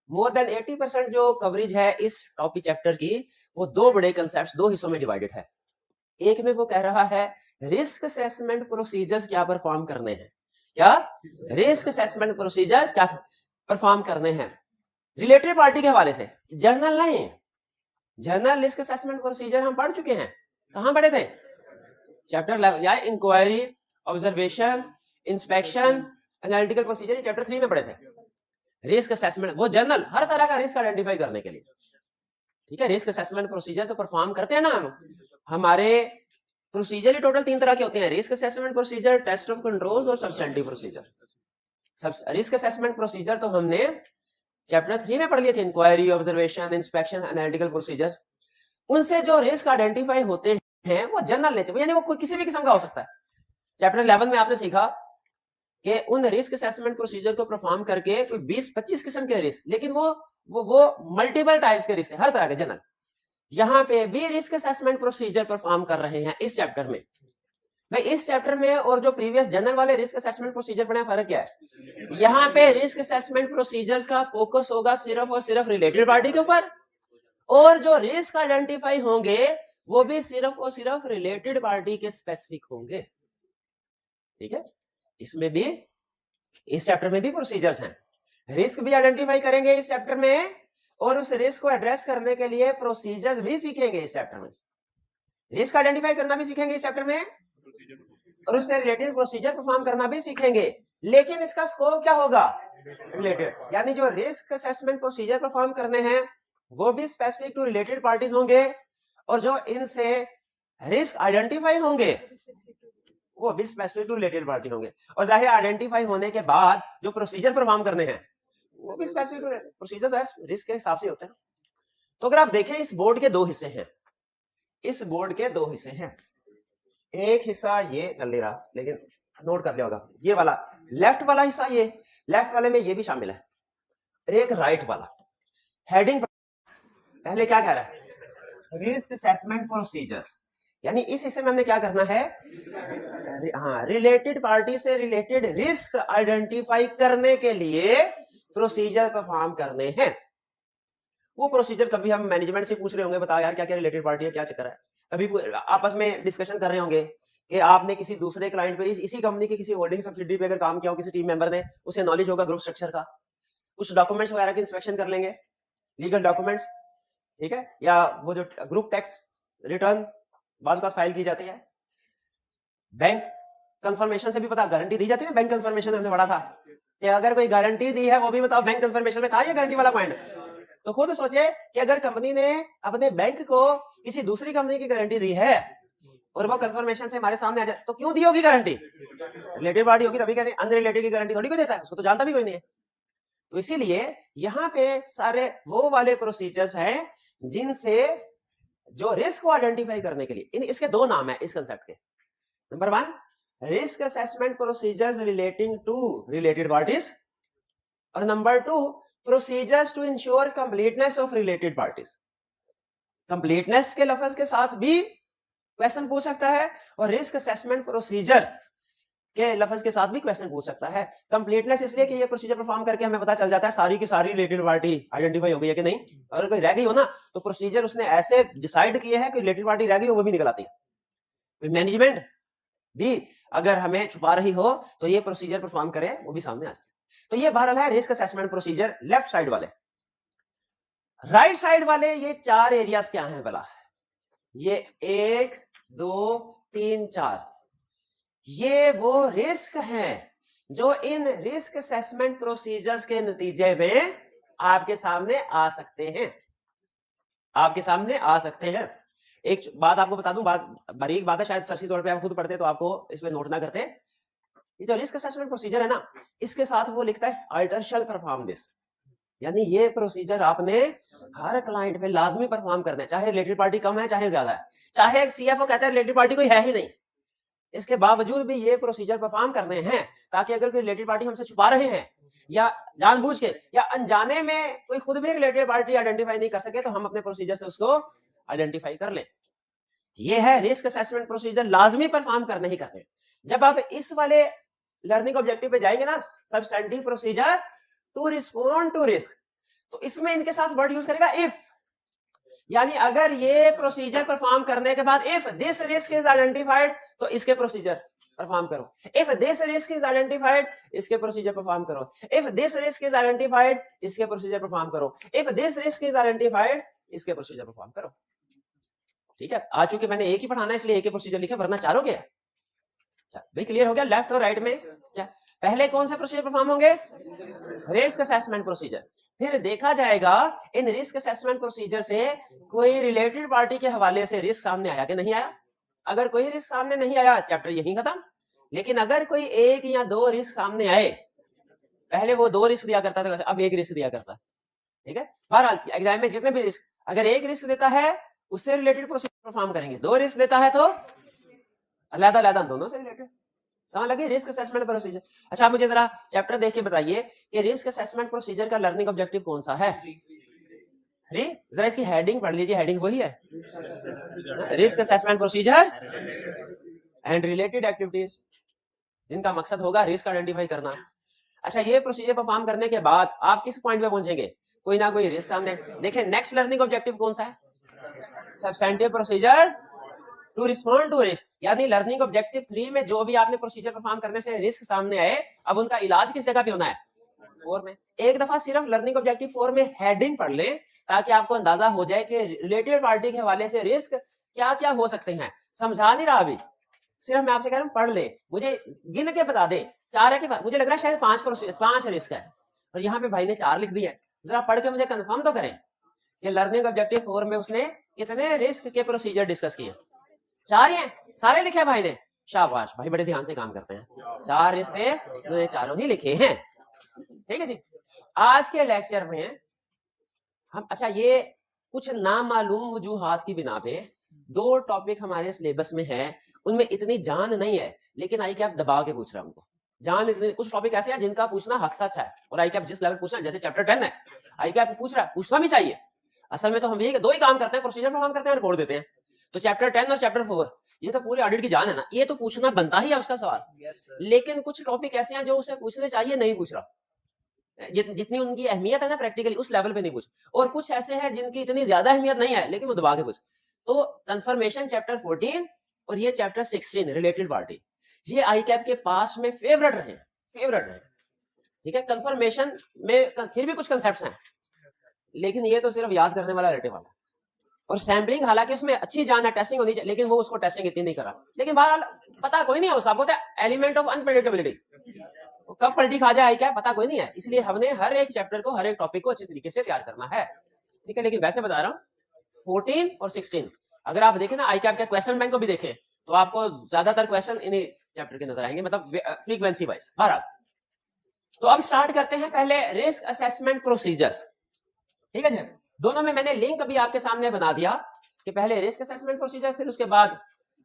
मोर देन 80% जो कवरेज है इस टॉपिक चैप्टर की, वो 2 बड़े कंसेप्ट्स 2 हिस्सों में डिवाइडेड है। एक में वो कह रहा है रिस्क असेसमेंट प्रोसीजर्स क्या परफॉर्म करने हैं, क्या रिस्क असेसमेंट प्रोसीजर्स क्या परफॉर्म करने हैं रिलेटेड पार्टी के हवाले से। जर्नल नहीं, जर्नल रिस्क असेसमेंट प्रोसीजर हम पढ़ चुके हैं, कहां पढ़े थे, चैप्टर 11 या inquiry, observation, inspection, analytical procedure, chapter 3 में पढ़े थे। रिस्क असेसमेंट वो जर्नल हर तरह का रिस्क आइडेंटिफाई करने के लिए, ठीक है। रिस्क असेसमेंट प्रोसीजर तो परफॉर्म करते हैं ना हम, हमारे प्रोसीजर ही टोटल 3 तरह के होते हैं, risk assessment procedure, test of controls और substantive procedure. Risk assessment procedure तो हमने चैप्टर 3 में पढ़ लिए थे, inquiry, observation, inspection, analytical procedure. उनसे जो रिस्क आइडेंटिफाई होते हैं वो जनरल नेचर, यानी वो कोई किसी भी किस्म का हो सकता है। चैप्टर 11 में आपने सीखा कि उन रिस्क असेसमेंट प्रोसीजर को परफॉर्म करके कोई 20-25 किस्म के रिस्क, लेकिन वो मल्टीपल टाइप्स के रिस्क है, हर तरह के जनरल। यहां पे भी रिस्क असेसमेंट प्रोसीजर परफॉर्म कर रहे हैं इस चैप्टर में। भाई इस चैप्टर में और जो प्रीवियस जनरल वाले रिस्क असेसमेंट प्रोसीजर पढ़े, फर्क क्या है। यहां पे रिस्क असेसमेंट प्रोसीजर्स का फोकस होगा सिर्फ और सिर्फ रिलेटेड पार्टी के ऊपर, और जो रिस्क आइडेंटिफाई होंगे वो भी सिर्फ और सिर्फ रिलेटेड पार्टी के स्पेसिफिक होंगे, ठीक है। इसमें भी, इस चैप्टर में भी प्रोसीजर्स हैं, रिस्क भी आइडेंटिफाई करेंगे इस चैप्टर में, और उस रिस्क को एड्रेस करने के लिए प्रोसीजर्स भी सीखेंगे इस चैप्टर में। रिस्क आइडेंटिफाई करना भी सीखेंगे इस चैप्टर में, और उससे रिलेटेड प्रोसीजर परफॉर्म करना भी सीखेंगे। लेकिन इसका स्कोप क्या होगा, रिलेटेड, यानी जो रिस्क असेसमेंट प्रोसीजर परफॉर्म करने हैं वो भी स्पेसिफिक टू रिलेटेड पार्टीज होंगे, और जो इनसे रिस्क आइडेंटिफाई होंगे वो भी स्पेसिफिक टू रिलेटेड पार्टी होंगे। और जाहिर आइडेंटिफाई होने के बाद जो प्रोसीजर परफॉर्म करने हैं वो भी स्पेसिफिक प्रोसीजर जो है रिस्क के हिसाब से होते हैं। तो अगर आप देखें इस बोर्ड के 2 हिस्से हैं, इस बोर्ड के 2 हिस्से हैं। एक हिस्सा ये चल नहीं रहा, लेकिन नोट कर लिया होगा, ये वाला लेफ्ट वाला हिस्सा, ये लेफ्ट वाले में ये भी शामिल है, एक राइट वाला। हेडिंग पहले क्या कह रहा है, रिस्क असेसमेंट प्रोसीजर, यानी इस हिस्से में हमने क्या करना है, हाँ, रिलेटेड पार्टी से रिलेटेड रिस्क आइडेंटिफाई करने के लिए प्रोसीजर परफॉर्म करने हैं। वो प्रोसीजर कभी हम मैनेजमेंट से पूछ रहे होंगे, बताओ यार क्या क्या रिलेटेड पार्टी है, क्या चक्कर है। कभी आपस में डिस्कशन कर रहे होंगे कि आपने किसी दूसरे क्लाइंट पे, इसी कंपनी की किसी होल्डिंग सब्सिडी पे अगर काम किया हो, किसी टीम मेंबर ने, उसे नॉलेज होगा ग्रुप स्ट्रक्चर का, कुछ डॉक्यूमेंट्स वगैरह की इंस्पेक्शन कर लेंगे, लीगल डॉक्यूमेंट्स, ठीक है, या वो जो ग्रुप टैक्स रिटर्न बाज़ का फाइल की जाती है, बैंक कंफर्मेशन से भी पता गारंटी दी जाती है ना, बैंक कंफर्मेशन हमने पढ़ा था कि अगर कोई गारंटी दी है वो भी बताओ बैंक कंफर्मेशन में था ये गारंटी वाला पॉइंट। तो खुद सोचे कि अगर कंपनी ने अपने बैंक को किसी दूसरी कंपनी की गारंटी दी है और वो कंफर्मेशन से हमारे सामने आ जाए तो क्यों दी होगी गारंटी? रिलेटेड पार्टी होगी तभी करें, अनरिलेटेड की गारंटी थोड़ी कोई देता है, उसको तो जानता भी कोई नहीं है। तो इसीलिए यहाँ पे सारे वो वाले प्रोसीजर्स हैं जिनसे जो रिस्क को आइडेंटिफाई करने के लिए, इसके दो नाम है इस कंसेप्ट के। Number 1 risk assessment procedures relating to related parties, और number 2 procedures to ensure completeness of related parties. Completeness के लफ्ज के साथ भी क्वेश्चन पूछ सकता है और रिस्क असेसमेंट प्रोसीजर के लफ्ज के साथ भी क्वेश्चन पूछ सकता है। कंप्लीटनेस इसलिए कि ये प्रोसीजर परफॉर्म करके हमें पता चल जाता है सारी की सारी रिलेटेड पार्टी आइडेंटिफाई हो गई है कि नहीं। अगर कोई रह गई हो ना तो प्रोसीजर उसने ऐसे डिसाइड किए है कि रिलेटेड पार्टी रह गई हो वो भी निकल आती है। मैनेजमेंट भी अगर हमें छुपा रही हो तो ये प्रोसीजर परफॉर्म करे वो भी सामने आ जाता है। तो ये बहरहाल है risk assessment procedure left side वाले। राइट साइड वाले ये 4 एरियाज क्या हैं भला? ये 1 2 3 4 ये वो रिस्क हैं जो इन रिस्क असेसमेंट प्रोसीजर्स के नतीजे में आपके सामने आ सकते हैं, आपके सामने आ सकते हैं। एक बात आपको बता दूं, बात बारीक बात है, शायद सरसी तौर पे आप खुद पढ़ते तो आपको इसमें नोट ना करते। ये जो रिस्क असेसमेंट प्रोसीजर है ना, इसके साथ वो लिखता है अल्टर शैल परफॉर्म दिस, यानी ये प्रोसीजर आपने हर क्लाइंट पे लाजमी परफॉर्म करना है, चाहे रिलेटेड पार्टी कम है चाहे ज्यादा है, चाहे सीएफओ कहता है रिलेटेड पार्टी कोई है ही नहीं, इसके बावजूद भी ये प्रोसीजर परफॉर्म करने हैं ताकि अगर कोई रिलेटेड पार्टी हमसे छुपा रहे हैं या जानबूझ के या अनजाने में कोई खुद भी रिलेटेड पार्टी आइडेंटिफाई नहीं कर सके तो हम अपने प्रोसीजर से उसको आइडेंटिफाई कर लें। ये है रिस्क असेसमेंट प्रोसीजर, लाजमी परफॉर्म करने ही करने। जब आप इस वाले लर्निंग ऑब्जेक्टिव पे जाएंगे ना, substantive procedure to respond to risk, तो इसमें इनके साथ वर्ड यूज करेगा इफ, यानी अगर ये प्रोसीजर परफॉर्म करने के बाद if this risk is identified तो इसके प्रोसीजर परफॉर्म करो, if this risk is identified इसके प्रोसीजर परफॉर्म करो, if this risk is identified इसके प्रोसीजर परफॉर्म करो, if this risk is identified इसके प्रोसीजर परफॉर्म करो। ठीक है, आज चूंकि मैंने एक ही पढ़ाना है इसलिए एक ही प्रोसीजर लिखे, वरना चारों के भाई क्लियर हो गया। लेफ्ट और राइट में क्या पहले कौन से प्रोसीजर परफॉर्म होंगे? Risk assessment procedure. फिर देखा जाएगा इन रिस्क असेसमेंट प्रोसीजर से कोई रिलेटेड पार्टी के हवाले से रिस्क सामने आया कि नहीं आया। अगर कोई रिस्क सामने नहीं आया चैप्टर यहीं खत्म। लेकिन अगर कोई 1 या 2 रिस्क सामने आए, पहले वो 2 रिस्क दिया करता था, अब 1 रिस्क दिया करता, ठीक है। बहरहाल एग्जाम में जितने भी रिस्क, अगर 1 रिस्क देता है उससे रिलेटेड प्रोसीजर परफॉर्म करेंगे, 2 रिस्क देता है तो अलग-अलग दोनों से रिलेटेड। समझ लगे रिस्क असेसमेंट प्रोसीजर। अच्छा आप मुझे जरा चैप्टर देख के बताइए कि रिस्क असेसमेंट प्रोसीजर का लर्निंग ऑब्जेक्टिव कौन सा है? 3। जरा इसकी हेडिंग पढ़ लीजिए, हेडिंग वही है, risk assessment procedure and related activities, जिनका मकसद होगा रिस्क आइडेंटिफाई करना। अच्छा ये प्रोसीजर परफॉर्म करने के बाद आप किस पॉइंट पे पहुंचेंगे? कोई ना कोई रिस्क सामने। देखिए नेक्स्ट लर्निंग ऑब्जेक्टिव कौन सा है? Substantive procedure to respond to risk, यानी लर्निंग ऑब्जेक्टिव 3 में जो भी आपने प्रोसीजर परफॉर्म करने से रिस्क सामने आए, अब उनका इलाज किस जगह पे होना है? 4 में। एक दफा सिर्फ लर्निंग ऑब्जेक्टिव 4 में हेडिंग पढ़ लें ताकि आपको अंदाजा हो जाए कि रिलेटेड पार्टी के हवाले से रिस्क क्या क्या हो सकते हैं। समझा नहीं रहा अभी, सिर्फ मैं आपसे कह रहा हूं पढ़ ले, मुझे गिन के बता दे। 4 है कि मुझे लग रहा है शायद 5 रिस्क है और यहाँ पे भाई ने 4 लिख दिया है। जरा पढ़ के मुझे कंफर्म तो करें कि लर्निंग ऑब्जेक्टिव 4 में उसने कितने रिस्क के प्रोसीजर डिस्कस किए। 4 ही हैं, सारे लिखे हैं भाई ने। शाबाश भाई, बड़े ध्यान से काम करते हैं। 4 रिस्क थे, उन्होंने चारों ही लिखे हैं। ठीक है जी। आज के लेक्चर में हम, अच्छा ये कुछ नामालूम वजूहात की बिना पे 2 टॉपिक हमारे सिलेबस में है, उनमें इतनी जान नहीं है, लेकिन आई कैप दबा के पूछ रहा हूं उनको। जान इतने, कुछ टॉपिक ऐसे हैं जिनका पूछना हक सच है और आई कैप जिस लेवल पूछना, जैसे चैप्टर 10 है, आई कैप पूछ रहा है, पूछना भी चाहिए। असल में तो हम ये 2 ही काम करते हैं, प्रोसीजर परफॉर्म करते हैं और रिपोर्ट देते हैं। तो चैप्टर 10 और चैप्टर 4 ये तो पूरे ऑडिट की जान है ना, ये तो पूछना बनता ही है उसका सवाल। लेकिन कुछ टॉपिक ऐसे हैं जो उसे पूछने चाहिए, नहीं पूछ रहा, जितनी उनकी अहमियत है ना प्रैक्टिकली उस लेवल पे नहीं पूछ। और कुछ ऐसे हैं जिनकी इतनी ज्यादा अहमियत नहीं है लेकिन वो दबा के पूछ। तो कंफर्मेशन चैप्टर 14 और ये चैप्टर 16 रिलेटेड पार्टी, ये आई कैप के पास में फेवरेट रहे। ठीक है, कंफर्मेशन में फिर भी कुछ कंसेप्ट्स हैं लेकिन ये तो सिर्फ याद करने वाला रिलेटिव वाला। और सैम्पलिंग हालांकि उसमें अच्छी जान है, टेस्टिंग होनी चाहिए, लेकिन वो उसको टेस्टिंग इतनी नहीं करा। लेकिन बहरहाल पता कोई नहीं है उसका, आपको एलिमेंट ऑफ अनप्रेडिक्टेबिलिटी, कब पलटी खा जाए क्या पता कोई नहीं है। इसलिए हमने हर एक चैप्टर को, हर एक टॉपिक को अच्छे तरीके से तैयार करना है, ठीक है। लेकिन वैसे बता रहा हूँ 14 और 16 अगर आप देखें ना आईकैप के क्वेश्चन बैंक को भी देखें तो आपको ज्यादातर क्वेश्चन इन्हीं चैप्टर के नजर आएंगे, मतलब फ्रीक्वेंसी वाइज। बहरहाल तो अब स्टार्ट करते हैं पहले रिस्क असेसमेंट प्रोसीजर, ठीक है जी। दोनों में मैंने लिंक अभी आपके सामने बना दिया कि पहले रिस्क असेसमेंट प्रोसीजर, फिर उसके बाद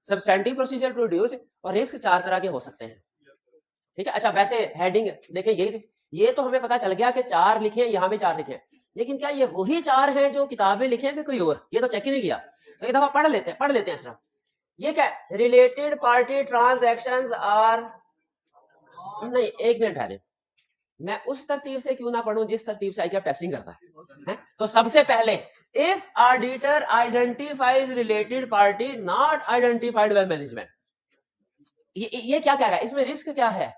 सब्सटेंटिव प्रोसीजर टू रिड्यूस। और रिस्क 4 तरह के हो सकते हैं, ठीक है। अच्छा वैसे हेडिंग देखिए, ये तो हमें पता चल गया कि 4 लिखे हैं, यहां भी 4 लिखे हैं, लेकिन क्या ये वही 4 हैं जो किताबें लिखे हैं कि कोई और? ये तो चेक ही नहीं किया, तो एक दफा पढ़ लेते हैं सिर्फ। ये क्या है? रिलेटेड पार्टी ट्रांजैक्शंस आर, नहीं एक मिनट है, मैं उस तरतीब से क्यों ना पढ़ूं जिस तरतीब से आईकैप टेस्टिंग करता है? तो सबसे पहले if auditor identifies related party not identified by management, ये क्या कह रहा है? इसमें रिस्क क्या है?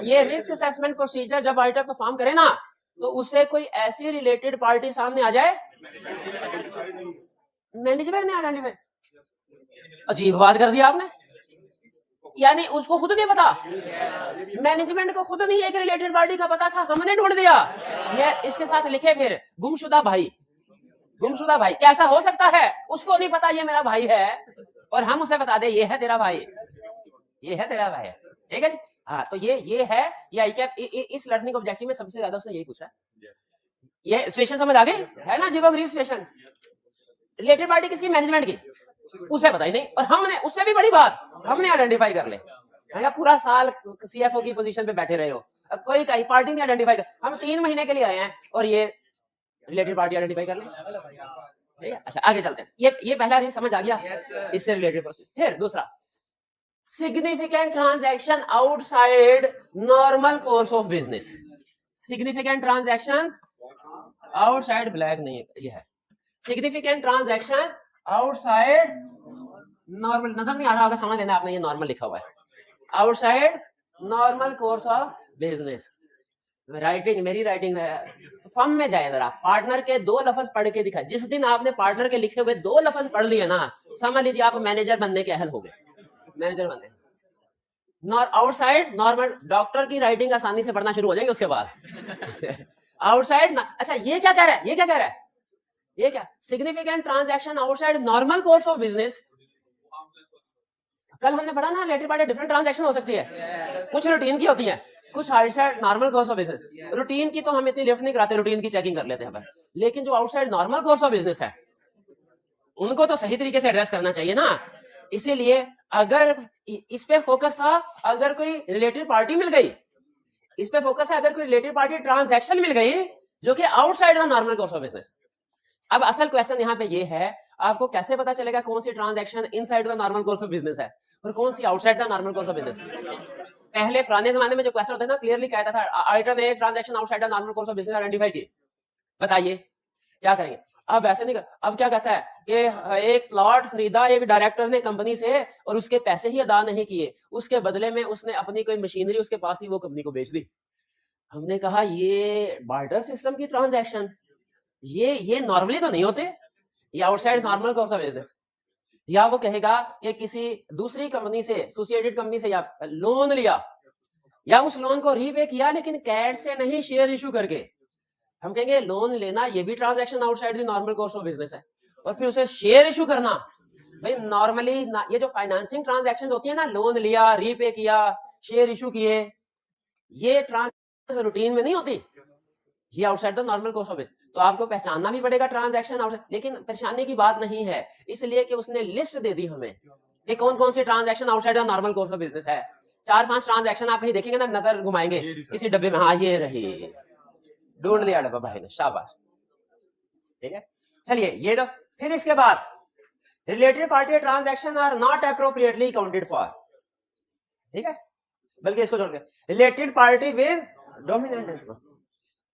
ये रिस्क असेसमेंट प्रोसीजर जब ऑडिटर परफॉर्म करे ना, तो उससे कोई ऐसी रिलेटेड पार्टी सामने आ जाए, मैनेजमेंट ने आइडेंटिफाई, अजीब बात कर दी आपने, यानी उसको खुद नहीं पता, मैनेजमेंट को खुद नहीं एक रिलेटेड पार्टी का पता था, हमने ढूंढ दिया। ये इसके साथ लिखे फिर गुमशुदा भाई, गुमशुदा भाई कैसा हो सकता है? उसको नहीं पता ये मेरा भाई है, और हम उसे बता दे ये है तेरा भाई, ये है तेरा भाई, ठीक है जी। हाँ तो ये है, ये आईकैप इस लर्निंग ऑब्जेक्टिव में सबसे ज्यादा उसने यही पूछा है। ये सिचुएशन समझ आ गई है ना? अजीबोगरीब सिचुएशन, रिलेटेड पार्टी किसकी? मैनेजमेंट की, उसे पता ही नहीं, और हमने उससे भी बड़ी बात हमने आइडेंटिफाई कर ले। पूरा साल सीएफओ की पोजीशन पे बैठे रहे हो, कोई कहीं पार्टी नहीं आइडेंटिफाई कर, हम 3 महीने के लिए आए हैं और ये रिलेटेड पार्टी आइडेंटिफाई कर ले, ठीक है। अच्छा आगे चलते हैं, ये पहला रिस्क समझ आ गया, इससे रिलेटेड प्रोसेस। फिर दूसरा, significant transaction outside normal course of business, significant transactions outside, black नहीं ये है, सिग्निफिकेंट ट्रांजैक्शंस आउटसाइड नॉर्मल, नजर नहीं आ रहा होगा, समझ लेना आपने, ये नॉर्मल लिखा हुआ है, outside normal course of business. Writing मेरी राइटिंग है, फॉर्म में जाए जरा, पार्टनर के 2 लफ्ज पढ़ के दिखा। जिस दिन आपने पार्टनर के लिखे हुए 2 लफ्ज पढ़ लिए ना, समझ लीजिए आप मैनेजर बनने के अहल हो गए, मैनेजर बनने। आउटसाइड नॉर्मल, डॉक्टर की राइटिंग आसानी से पढ़ना शुरू हो जाएगी उसके बाद। आउटसाइड, अच्छा ये क्या कह रहा है? ये क्या कह रहा है? ये क्या? Significant transaction outside normal course of business. कल हमने पढ़ा ना रिलेटेड पार्टी डिफरेंट ट्रांजैक्शन हो सकती है, कुछ रूटीन की होती है, कुछ outside normal course of business. Routine की तो हम इतनी लिफ्ट नहीं कराते, रूटीन की चेकिंग कर लेते हैं, लेकिन जो outside normal course of business है उनको तो सही तरीके से एड्रेस करना चाहिए ना। इसीलिए अगर इस पे फोकस था, अगर कोई रिलेटेड पार्टी मिल गई, इस पे फोकस है, अगर कोई रिलेटेड पार्टी ट्रांजैक्शन मिल गई जो कि outside the normal course of business. अब असल क्वेश्चन यहाँ पे ये है, आपको कैसे पता चलेगा कौन सी transaction inside the normal course of business है और कौन सी outside the normal course of business? पहले पुराने जमाने में जो क्वेश्चन होता है ना, क्लियरली कहता था ऑडिटर ने एक transaction outside the normal course of business identify की, बताइए क्या करेंगे? अब ऐसे नहीं कर, अब क्या कहता है कि एक प्लॉट खरीदा एक डायरेक्टर ने कंपनी से और उसके पैसे ही अदा नहीं किए, उसके बदले में उसने अपनी कोई मशीनरी उसके पास थी वो कंपनी को बेच दी। हमने कहा ये बार्टर सिस्टम की ट्रांजैक्शन, ये नॉर्मली तो नहीं होते, ये outside normal course of business. या वो कहेगा कि किसी दूसरी कंपनी से, एसोसिएटेड कंपनी से या लोन लिया, या उस लोन को रीपे किया लेकिन कैश से नहीं, शेयर इशू करके। हम कहेंगे लोन लेना ये भी transaction outside the normal course of business है, और फिर उसे शेयर इशू करना, भाई नॉर्मली ये जो फाइनेंसिंग ट्रांजैक्शंस होती है ना, लोन लिया, रीपे किया, शेयर इशू किए, ये ट्रांजैक्शन रूटीन में नहीं होती, ये outside the normal course of business. तो आपको पहचानना भी पड़ेगा ट्रांजैक्शन आउटसाइड, लेकिन परेशानी की बात नहीं है, इसलिए कि उसने लिस्ट दे दी हमें कि कौन कौन सी transaction outside the normal course of business है। 4-5 ट्रांजैक्शन आप कहीं देखेंगे ना, नजर घुमाएंगे किसी डब्बे में, हाँ ये रही, ढूंढ लिया डब्बा भाई ने, शाबाश, ठीक है। चलिए ये तो, फिर इसके बाद related party transaction are not appropriately accounted for, ठीक है, बल्कि इसको छोड़ के रिलेटेड पार्टी विद डोमिनेंट।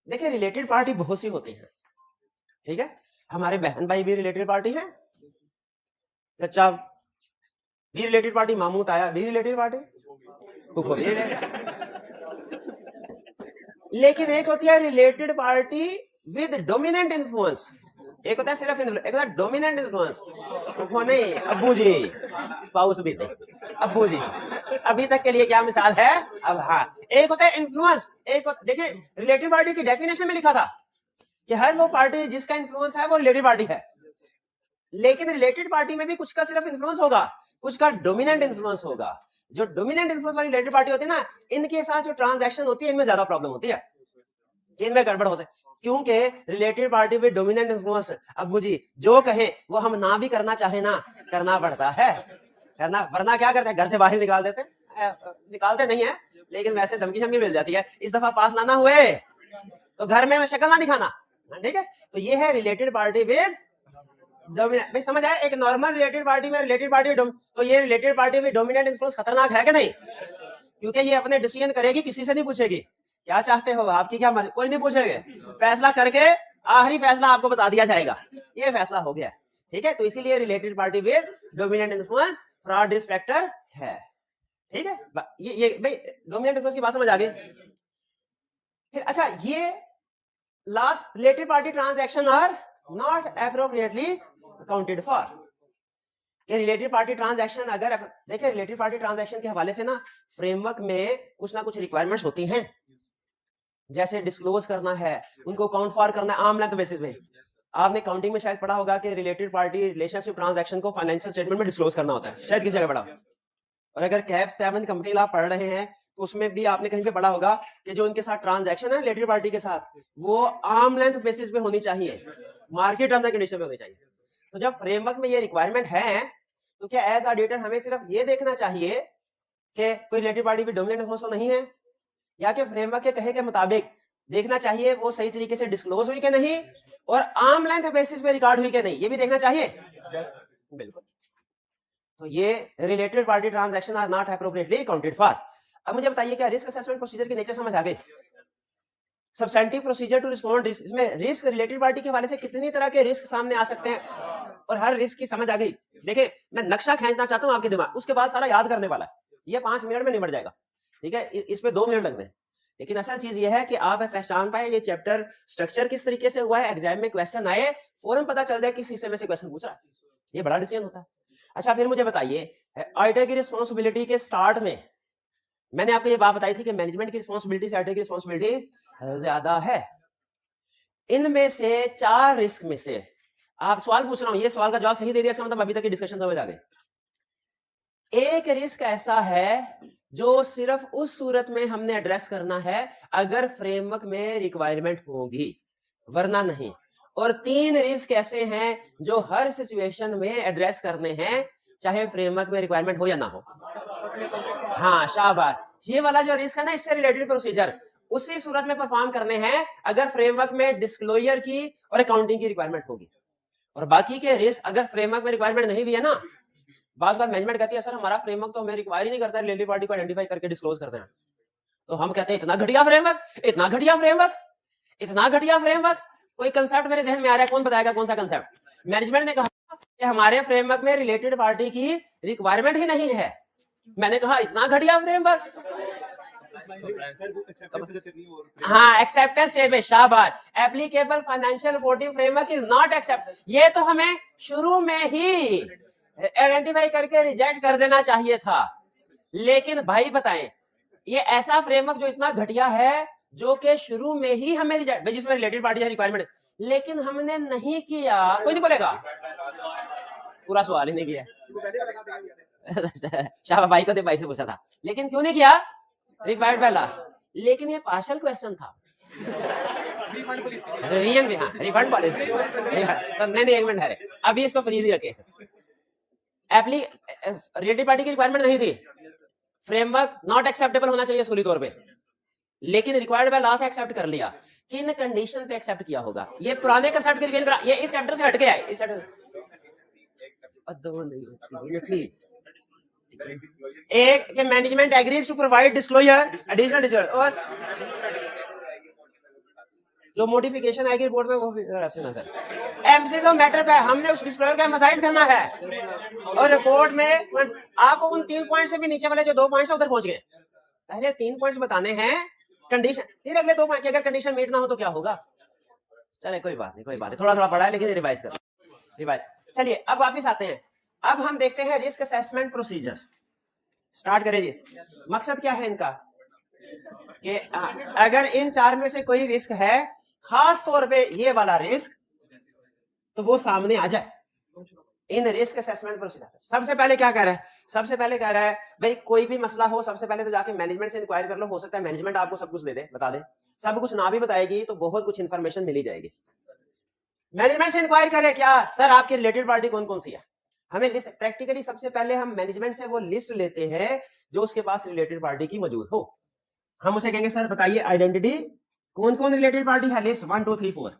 देखिए रिलेटेड पार्टी बहुत सी होती है, ठीक है, हमारे बहन भाई भी रिलेटेड पार्टी हैं, चचा भी रिलेटेड पार्टी, मामू ताया भी रिलेटेड पार्टी, लेकिन एक होती है related party with dominant influence, एक होता है सिर्फ इन्फ्लुएंस, एक होता है डोमिनेंट इन्फ्लुएंस। वो नहीं अब्बू जी, स्पाउस भी नहीं, अब्बू जी अभी तक के लिए क्या मिसाल है। अब हाँ, एक होता है इन्फ्लुएंस, एक देखिए रिलेटिव पार्टी की डेफिनेशन में लिखा था कि हर वो पार्टी जिसका इन्फ्लुएंस है वो रिलेटिव पार्टी है, लेकिन रिलेटेड पार्टी में भी कुछ का सिर्फ इन्फ्लुएंस होगा, कुछ का डोमिनेंट इन्फ्लुएंस होगा। जो डोमिनेंट इन्फ्लुएंस वाली रिलेटेड पार्टी होती है ना, इनके साथ जो ट्रांजैक्शन होती है इनमें ज्यादा प्रॉब्लम होती है, इनमें गड़बड़ हो सकती, क्योंकि related party with dominant influence, अब्बू जी जो कहे वो हम ना भी करना चाहे ना करना पड़ता है, करना, वरना क्या करते हैं घर से बाहर निकाल देते हैं, निकालते नहीं है लेकिन वैसे धमकी शमकी मिल जाती है, इस दफा पास ना हुए तो घर में शक्ल ना दिखाना, ठीक है। तो ये है रिलेटेड पार्टी विद डोमिनेंट, भाई समझ आया। एक नॉर्मल रिलेटेड पार्टी में रिलेटेड पार्टी, तो ये related party with dominant influence खतरनाक है कि नहीं, क्योंकि ये अपने डिसीजन करेगी, किसी से नहीं पूछेगी क्या चाहते हो, आपकी क्या मर्जी, कोई नहीं पूछेगा, फैसला करके आखिरी फैसला आपको बता दिया जाएगा, ये फैसला हो गया, ठीक है। तो इसीलिए related party with dominant influence fraud risk factor है, ठीक है। ये भाई डोमिनेंट इन्फ्लुएंस की बात समझ आ गई। फिर अच्छा, ये last related party transaction are not appropriately accounted for. Related party transaction, अगर देखिए रिलेटेड पार्टी ट्रांजैक्शन के हवाले से ना फ्रेमवर्क में कुछ ना कुछ रिक्वायरमेंट्स होती हैं, जैसे डिस्क्लोज करना है, उनको काउंट फॉर करना है आर्म लेंथ बेसिस में। आपने काउंटिंग में शायद पढ़ा होगा कि रिलेटेड पार्टी रिलेशनशिप ट्रांजैक्शन को फाइनेंशियल स्टेटमेंट में डिस्क्लोज करना होता है, शायद किसी जगह पढ़ा। और अगर कैफ 7 कंपनी आप पढ़ रहे हैं तो उसमें भी आपने कहीं पे पढ़ा होगा कि जो उनके साथ ट्रांजैक्शन है रिलेटेड पार्टी के साथ, वो आर्म लेंथ बेसिस पे होनी चाहिए, मार्केट टर्म्स एंड कंडीशन में होनी चाहिए। तो जब फ्रेमवर्क में ये रिक्वायरमेंट है तो क्या एज ऑडिटर हमें सिर्फ ये देखना चाहिए कि कोई रिलेटेड पार्टी भी डोमिनेंट इन्फ्लुएंस तो नहीं है, या कि फ्रेमवर्क के कहे के मुताबिक देखना चाहिए वो सही तरीके से डिस्क्लोज हुई कि नहीं और आर्म लेंथ बेसिस पे रिकॉर्ड हुई कि नहीं, ये भी देखना चाहिए। बिल्कुल। तो ये related party transaction are not appropriately accounted for. अब मुझे बताइए क्या रिस्क असेसमेंट प्रोसीजर की नेचर समझ आ गई। Substantive procedure to respond risk, इसमें रिस्क रिलेटेड पार्टी के हवाले से कितनी तरह के रिस्क सामने आ सकते हैं और हर रिस्क की समझ आ गई। देखिए मैं नक्शा खींचना चाहता हूं आपके दिमाग, उसके बाद सारा याद करने वाला है, ये 5 मिनट में निपट जाएगा, ठीक है। इस पे 2 मिनट लगने हैं, लेकिन असल चीज ये है कि आप पहचान पाए ये चैप्टर स्ट्रक्चर किस तरीके से हुआ है, एग्जाम में क्वेश्चन आए फौरन पता चल जाए किस हिस्से में से क्वेश्चन पूछ रहा है, ये बड़ा डिसीजन होता है। अच्छा फिर मुझे बताइए ऑडिटर की रिस्पॉन्सिबिलिटी के स्टार्ट में मैंने आपको ये बात बताई थी कि मैनेजमेंट की रिस्पॉन्सिबिलिटी से ऑडिटर की रिस्पॉन्सिबिलिटी ज्यादा है। इनमें से 4 रिस्क में से आप सवाल पूछ रहा हूं, ये सवाल का जवाब सही दे दिया, इसका मतलब अभी तक की डिस्कशन समझ आ गई। एक रिस्क ऐसा है जो सिर्फ उस सूरत में हमने एड्रेस करना है अगर फ्रेमवर्क में रिक्वायरमेंट होगी, वरना नहीं। और 3 रिस्क ऐसे हैं जो हर सिचुएशन में एड्रेस करने हैं, चाहे फ्रेमवर्क में रिक्वायरमेंट हो या ना हो। हाँ शाबाश, ये वाला जो रिस्क है ना, इससे रिलेटेड प्रोसीजर उसी सूरत में परफॉर्म करने हैं अगर फ्रेमवर्क में डिस्क्लोजर की और अकाउंटिंग की रिक्वायरमेंट होगी। और बाकी के रिस्क अगर फ्रेमवर्क में रिक्वायरमेंट नहीं भी है ना, बात मैनेजमेंट कहती है सर हमारा फ्रेमवर्क तो हमें रिक्वायर ही नहीं करता रिलेटेड पार्टी को आइडेंटिफाई करके डिस्क्लोज करते हैं, तो हम कहते हैं इतना घटिया फ्रेमवर्क, इतना घटिया फ्रेमवर्क, इतना घटिया फ्रेमवर्क। कोई कंसेप्ट मेरे जहन में आ रहा है, कौन बताएगा कौन सा कंसेप्ट। मैनेजमेंट ने कहा कि हमारे फ्रेमवर्क में रिलेटेड पार्टी की रिक्वायरमेंट ही नहीं है, मैंने कहा इतना घटिया फ्रेमवर्क। हाँ एक्सेप्टेंस स्टेटमेंट, शाबाश, applicable financial reporting framework is not accept, ये तो हमें शुरू में ही आइडेंटिफाई करके रिजेक्ट कर देना चाहिए था। लेकिन भाई बताएं, ये ऐसा फ्रेमवर्क जो इतना घटिया है जो कि शुरू में ही हमें रिजेक्ट, जिसमें रिलेटेड पार्टी है रिक्वायरमेंट, लेकिन हमने नहीं किया, कोई नहीं बोलेगा, पूरा सवाल ही नहीं किया। शाबाश, भाई को दे, भाई से पूछा था, लेकिन क्यों नहीं किया रिक्वायर्ड पहला, लेकिन ये पार्शियल क्वेश्चन था। रिवीजन भी, हाँ रिफंड पॉलिसी, नहीं एक मिनट है, अभी इसको फ्रीज ही रखे। रिलेटेड पार्टी की रिक्वायरमेंट नहीं थी, फ्रेमवर्क नॉट एक्सेप्टेबल होना चाहिए सूली तौर पे, लेकिन रिक्वायर्ड बाय लॉ से एक्सेप्ट कर लिया। किन कंडीशन पे एक्सेप्ट किया होगा, ये पुराने कंसेप्ट के रिवीजन करा, ये इस चैप्टर से हट के आए, इस चैप्टर एक के management agrees to provide disclosure additional disclosure, और जो मॉडिफिकेशन आएगी रिपोर्ट में वो भी ऐसे ना कर। एम्फसिस ऑफ मैटर पे हमने उस डिस्क्लोजर का एम्फसाइज करना है, और रिपोर्ट में आपको उन 3 पॉइंट से भी नीचे वाले जो 2 पॉइंट्स उधर पहुंच गए, पहले 3 पॉइंट्स बताने हैं कंडीशन, फिर अगले 2 पॉइंट की अगर कंडीशन मीट ना हो तो क्या होगा? चले कोई बात नहीं, थोड़ा थोड़ा पढ़ा है लेकिन रिवाइज कर, रिवाइज। चलिए अब वापस आते हैं, अब हम देखते हैं रिस्क असेसमेंट प्रोसीजर। स्टार्ट करें जी। मकसद क्या है इनका कि अगर इन 4 में से कोई रिस्क है, खास तौर पे ये वाला रिस्क, तो वो सामने आ जाए इन रिस्क असेसमेंट प्रोसीजर। सबसे पहले क्या कह रहा है? सबसे पहले कह रहा है भाई कोई भी मसला हो सबसे पहले तो जाके मैनेजमेंट से इंक्वायर कर लो, हो सकता है मैनेजमेंट आपको सब कुछ दे दे, बता दे। सब कुछ ना भी बताएगी तो बहुत कुछ इंफॉर्मेशन मिली जाएगी। मैनेजमेंट से इंक्वायर करे क्या सर आपकी रिलेटेड पार्टी कौन कौन सी है, हमें लिस्ट, प्रैक्टिकली सबसे पहले हम मैनेजमेंट से वो लिस्ट लेते हैं जो उसके पास रिलेटेड पार्टी की मौजूद हो। हम उसे कहेंगे सर बताइए आइडेंटिटी कौन कौन रिलेटेड पार्टी है, लिस्ट 1 2 3 4।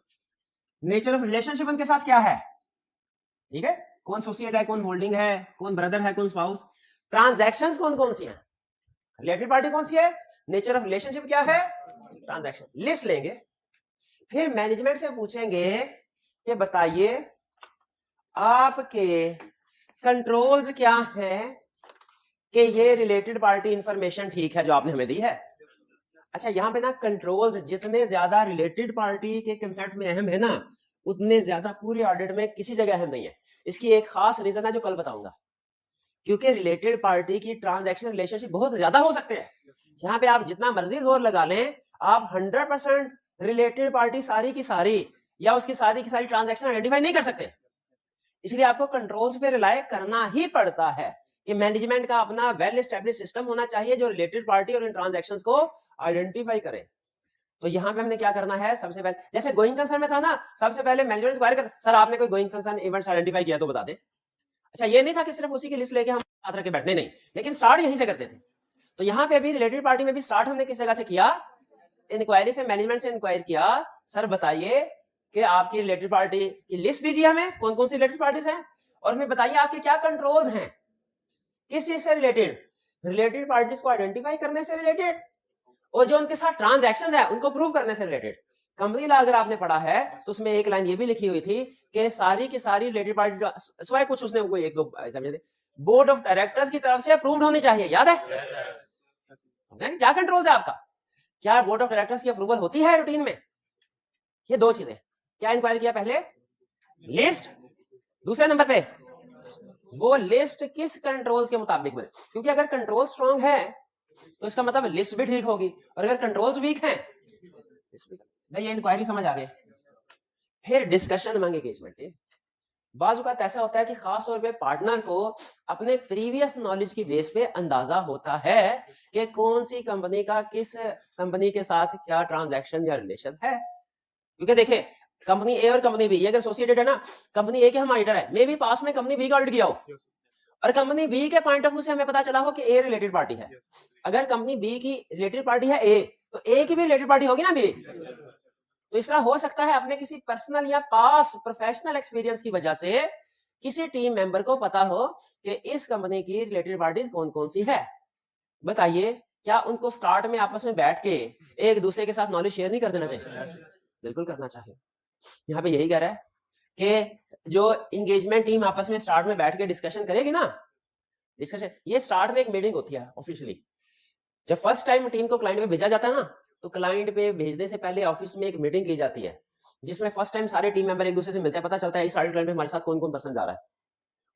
नेचर ऑफ रिलेशनशिप उनके साथ क्या है, ठीक है, कौन एसोसिएट है, कौन होल्डिंग है, कौन ब्रदर है, कौन स्पाउस। ट्रांजैक्शंस कौन कौन सी हैं, रिलेटेड पार्टी कौन सी है, नेचर ऑफ रिलेशनशिप क्या है, ट्रांजैक्शन, लिस्ट लेंगे। फिर मैनेजमेंट से पूछेंगे कि बताइए आपके कंट्रोल्स क्या हैं कि ये रिलेटेड पार्टी इंफॉर्मेशन ठीक है जो आपने हमें दी है। अच्छा यहां पे ना कंट्रोल्स जितने ज्यादा रिलेटेड पार्टी के कंसेप्ट में अहम है ना, उतने ज्यादा पूरे ऑडिट में किसी जगह अहम नहीं है। इसकी एक खास रीजन है जो कल बताऊंगा, क्योंकि रिलेटेड पार्टी की ट्रांजैक्शन रिलेशनशिप बहुत ज्यादा हो सकते हैं। यहाँ पे आप जितना मर्जी जोर लगा लें, आप 100% रिलेटेड पार्टी सारी की सारी या उसकी सारी की सारी ट्रांजैक्शन आइडेंटिफाई नहीं कर सकते। इसलिए आपको कंट्रोल्स पे रिलाय करना ही पड़ता है कि मैनेजमेंट का अपना वेल एस्टेब्लिश सिस्टम होना चाहिए जो रिलेटेड पार्टी और इन ट्रांजैक्शंस को आइडेंटिफाई करे। तो यहाँ पे हमने क्या करना है, सबसे पहले जैसे गोइंग कंसर्न में था ना, सबसे पहले मैनेजमेंट इंक्वायरी कर, सर आपने कोई गोइंग कंसर्न इवेंट्स आइडेंटिफाई किया तो बता दे। अच्छा ये नहीं था कि सिर्फ उसी की लिस्ट लेके हम साथ रख के बैठने, नहीं, लेकिन स्टार्ट यहीं से करते थे। तो यहाँ पे अभी रिलेटेड पार्टी में भी स्टार्ट हमने किस जगह से किया, इंक्वायरी से, मैनेजमेंट से इंक्वायरी किया, सर बताइए कि आपकी रिलेटेड पार्टी की लिस्ट दीजिए हमें, कौन कौन सी रिलेटेड पार्टीज हैं, और हमें बताइए आपके क्या कंट्रोल्स हैं, किस चीज से रिलेटेड, रिलेटेड पार्टीज को आइडेंटिफाई करने से रिलेटेड, और जो उनके साथ ट्रांजैक्शंस है उनको प्रूव करने से रिलेटेड। कंपनी लॉ अगर आपने पढ़ा है तो उसमें एक लाइन ये भी लिखी हुई थी कि सारी की सारी रिलेटेड पार्टी स्वाय कुछ उसने कोई एक दो बोर्ड ऑफ डायरेक्टर्स की तरफ से अप्रूव्ड होनी चाहिए, याद है? क्या कंट्रोल है आपका, क्या बोर्ड ऑफ डायरेक्टर्स की अप्रूवल होती है रूटीन में? ये दो चीजें, क्या इंक्वायरी किया पहले, लिस्ट, दूसरे नंबर पे वो लिस्ट किस कंट्रोल्स के मुताबिक बने, क्योंकि अगर कंट्रोल स्ट्रांग है तो इसका मतलब लिस्ट भी ठीक होगी, और अगर कंट्रोल्स वीक हैं, ये इंक्वायरी समझ आ गई। फिर डिस्कशन अमंग एंगेजमेंट। बाज़ औक़ात ऐसा होता है कि खास तौर पे पार्टनर को अपने प्रीवियस नॉलेज की बेस पे अंदाजा होता है कि कौन सी कंपनी का किस कंपनी के साथ क्या ट्रांजैक्शन या रिलेशन है। क्योंकि देखिए कंपनी ए और कंपनी बी अगर एसोसिएटेड है ना, कंपनी ए के हम ऑडिटर है, मे भी पास में कंपनी बी का ऑडिट किया हो, और कंपनी बी के पॉइंट ऑफ व्यू से हमें पता चला हो कि ए रिलेटेड पार्टी है। अगर कंपनी बी की रिलेटेड पार्टी है ए, तो ए की भी रिलेटेड पार्टी होगी ना बी। तो इस तरह हो सकता है अपने किसी पर्सनल या पास प्रोफेशनल एक्सपीरियंस की वजह से किसी टीम मेंबर को पता हो कि इस कंपनी की रिलेटेड पार्टीज कौन कौन सी है। बताइए क्या उनको स्टार्ट में आपस में बैठ के एक दूसरे के साथ नॉलेज शेयर नहीं कर देना चाहिए? बिल्कुल करना चाहिए। यहाँ पे यही कह रहा है कि जो एंगेजमेंट टीम आपस में स्टार्ट में बैठ के डिस्कशन करेगी ना, डिस्कशन ये स्टार्ट में एक मीटिंग होती है ऑफिशियली। जब फर्स्ट टाइम टीम को क्लाइंट पे भेजा जाता है ना, तो क्लाइंट पे भेजने से पहले ऑफिस में एक मीटिंग की जाती है जिसमें फर्स्ट टाइम सारे टीम मेंबर एक दूसरे से मिलते हैं, पता चलता है इस सारे क्लाइंट पे हमारे साथ कौन कौन पर्सन जा रहा है।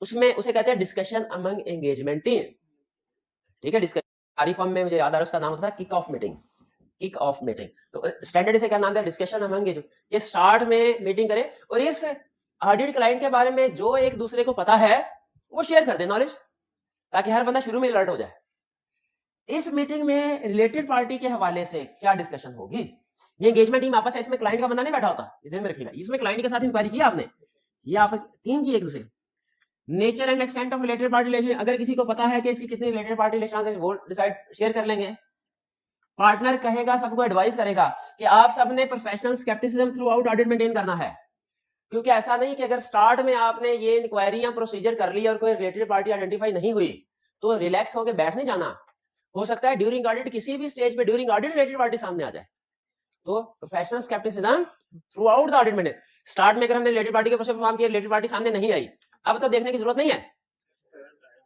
उसमें उसे कहते हैं डिस्कशन अमंग एंगेजमेंट टीम, ठीक है। डिस्कशन सारी फॉर्म में मुझे याद आ रहा है उसका नाम होता है kick off meeting, kick off meeting. तो स्टैंडर्ड से क्या नाम है, डिस्कशन अमंग एंगेजमेंट। ये स्टार्ट में मीटिंग करें और इस ऑडिट क्लाइंट के बारे में जो एक दूसरे को पता है वो शेयर कर दे नॉलेज, ताकि हर बंदा शुरू में अलर्ट हो जाए। इस मीटिंग में रिलेटेड पार्टी के हवाले से क्या डिस्कशन होगी, ये एंगेजमेंट टीम आपस में, इसमें क्लाइंट का बंदा नहीं बैठा होता, इसे में रखिएगा, इसमें क्लाइंट के साथ इंक्वायरी की आपने, ये आप टीम की एक दूसरे। Nature and extent of related party relation, अगर किसी को पता है कि इसकी कितनी रिलेटेड पार्टी रिलेशन है वो डिसाइड शेयर कर लेंगे। पार्टनर कहेगा, सबको एडवाइस करेगा कि आप सबने professional scepticism through out audit maintain करना है, क्योंकि ऐसा नहीं कि अगर स्टार्ट में आपने ये इंक्वायरी या प्रोसीजर कर ली और कोई रिलेटेड पार्टी आइडेंटिफाई नहीं हुई तो रिलैक्स होकर बैठ नहीं जाना। हो सकता है ड्यूरिंग ऑडिट किसी भी स्टेज पे ड्यूरिंग ऑडिट रिलेटेड पार्टी सामने आ जाए। तो professional scepticism through out the audit maintain. Start में अगर हमने रिलेटेड पार्टी के प्रोसेस परफॉर्म किया, रिलेटेड पार्टी सामने नहीं आई, अब तो देखने की जरूरत नहीं है।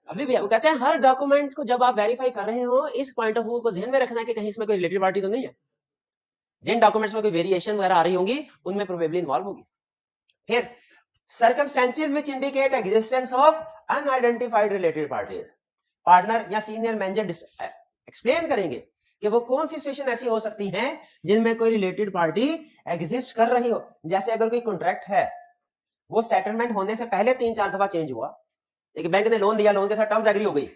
अभी भी वो कहते हैं हर डॉक्यूमेंट को जब आप वेरीफाई कर रहे हो, इस पॉइंट ऑफ व्यू को ध्यान में रखना है कि कहीं इसमें कोई रिलेटेड पार्टी तो नहीं है। जिन डॉक्यूमेंट्स में कोई वेरिएशन वगैरह आ रही होंगी उनमें प्रोबेबली इन्वॉल्व होगी। फिर circumstances which indicate existence of unidentified related parties, partner या सीनियर मैनेजर एक्सप्लेन करेंगे कि वो कौन सी सिचुएशन ऐसी हो सकती है जिनमें कोई रिलेटेड पार्टी एग्जिस्ट कर रही हो। जैसे अगर कोई कॉन्ट्रैक्ट है, वो सेटलमेंट होने से पहले 3-4 दफा चेंज हुआ, एक बैंक ने लोन दिया, लोन के साथ टर्म्स एग्री हो गई,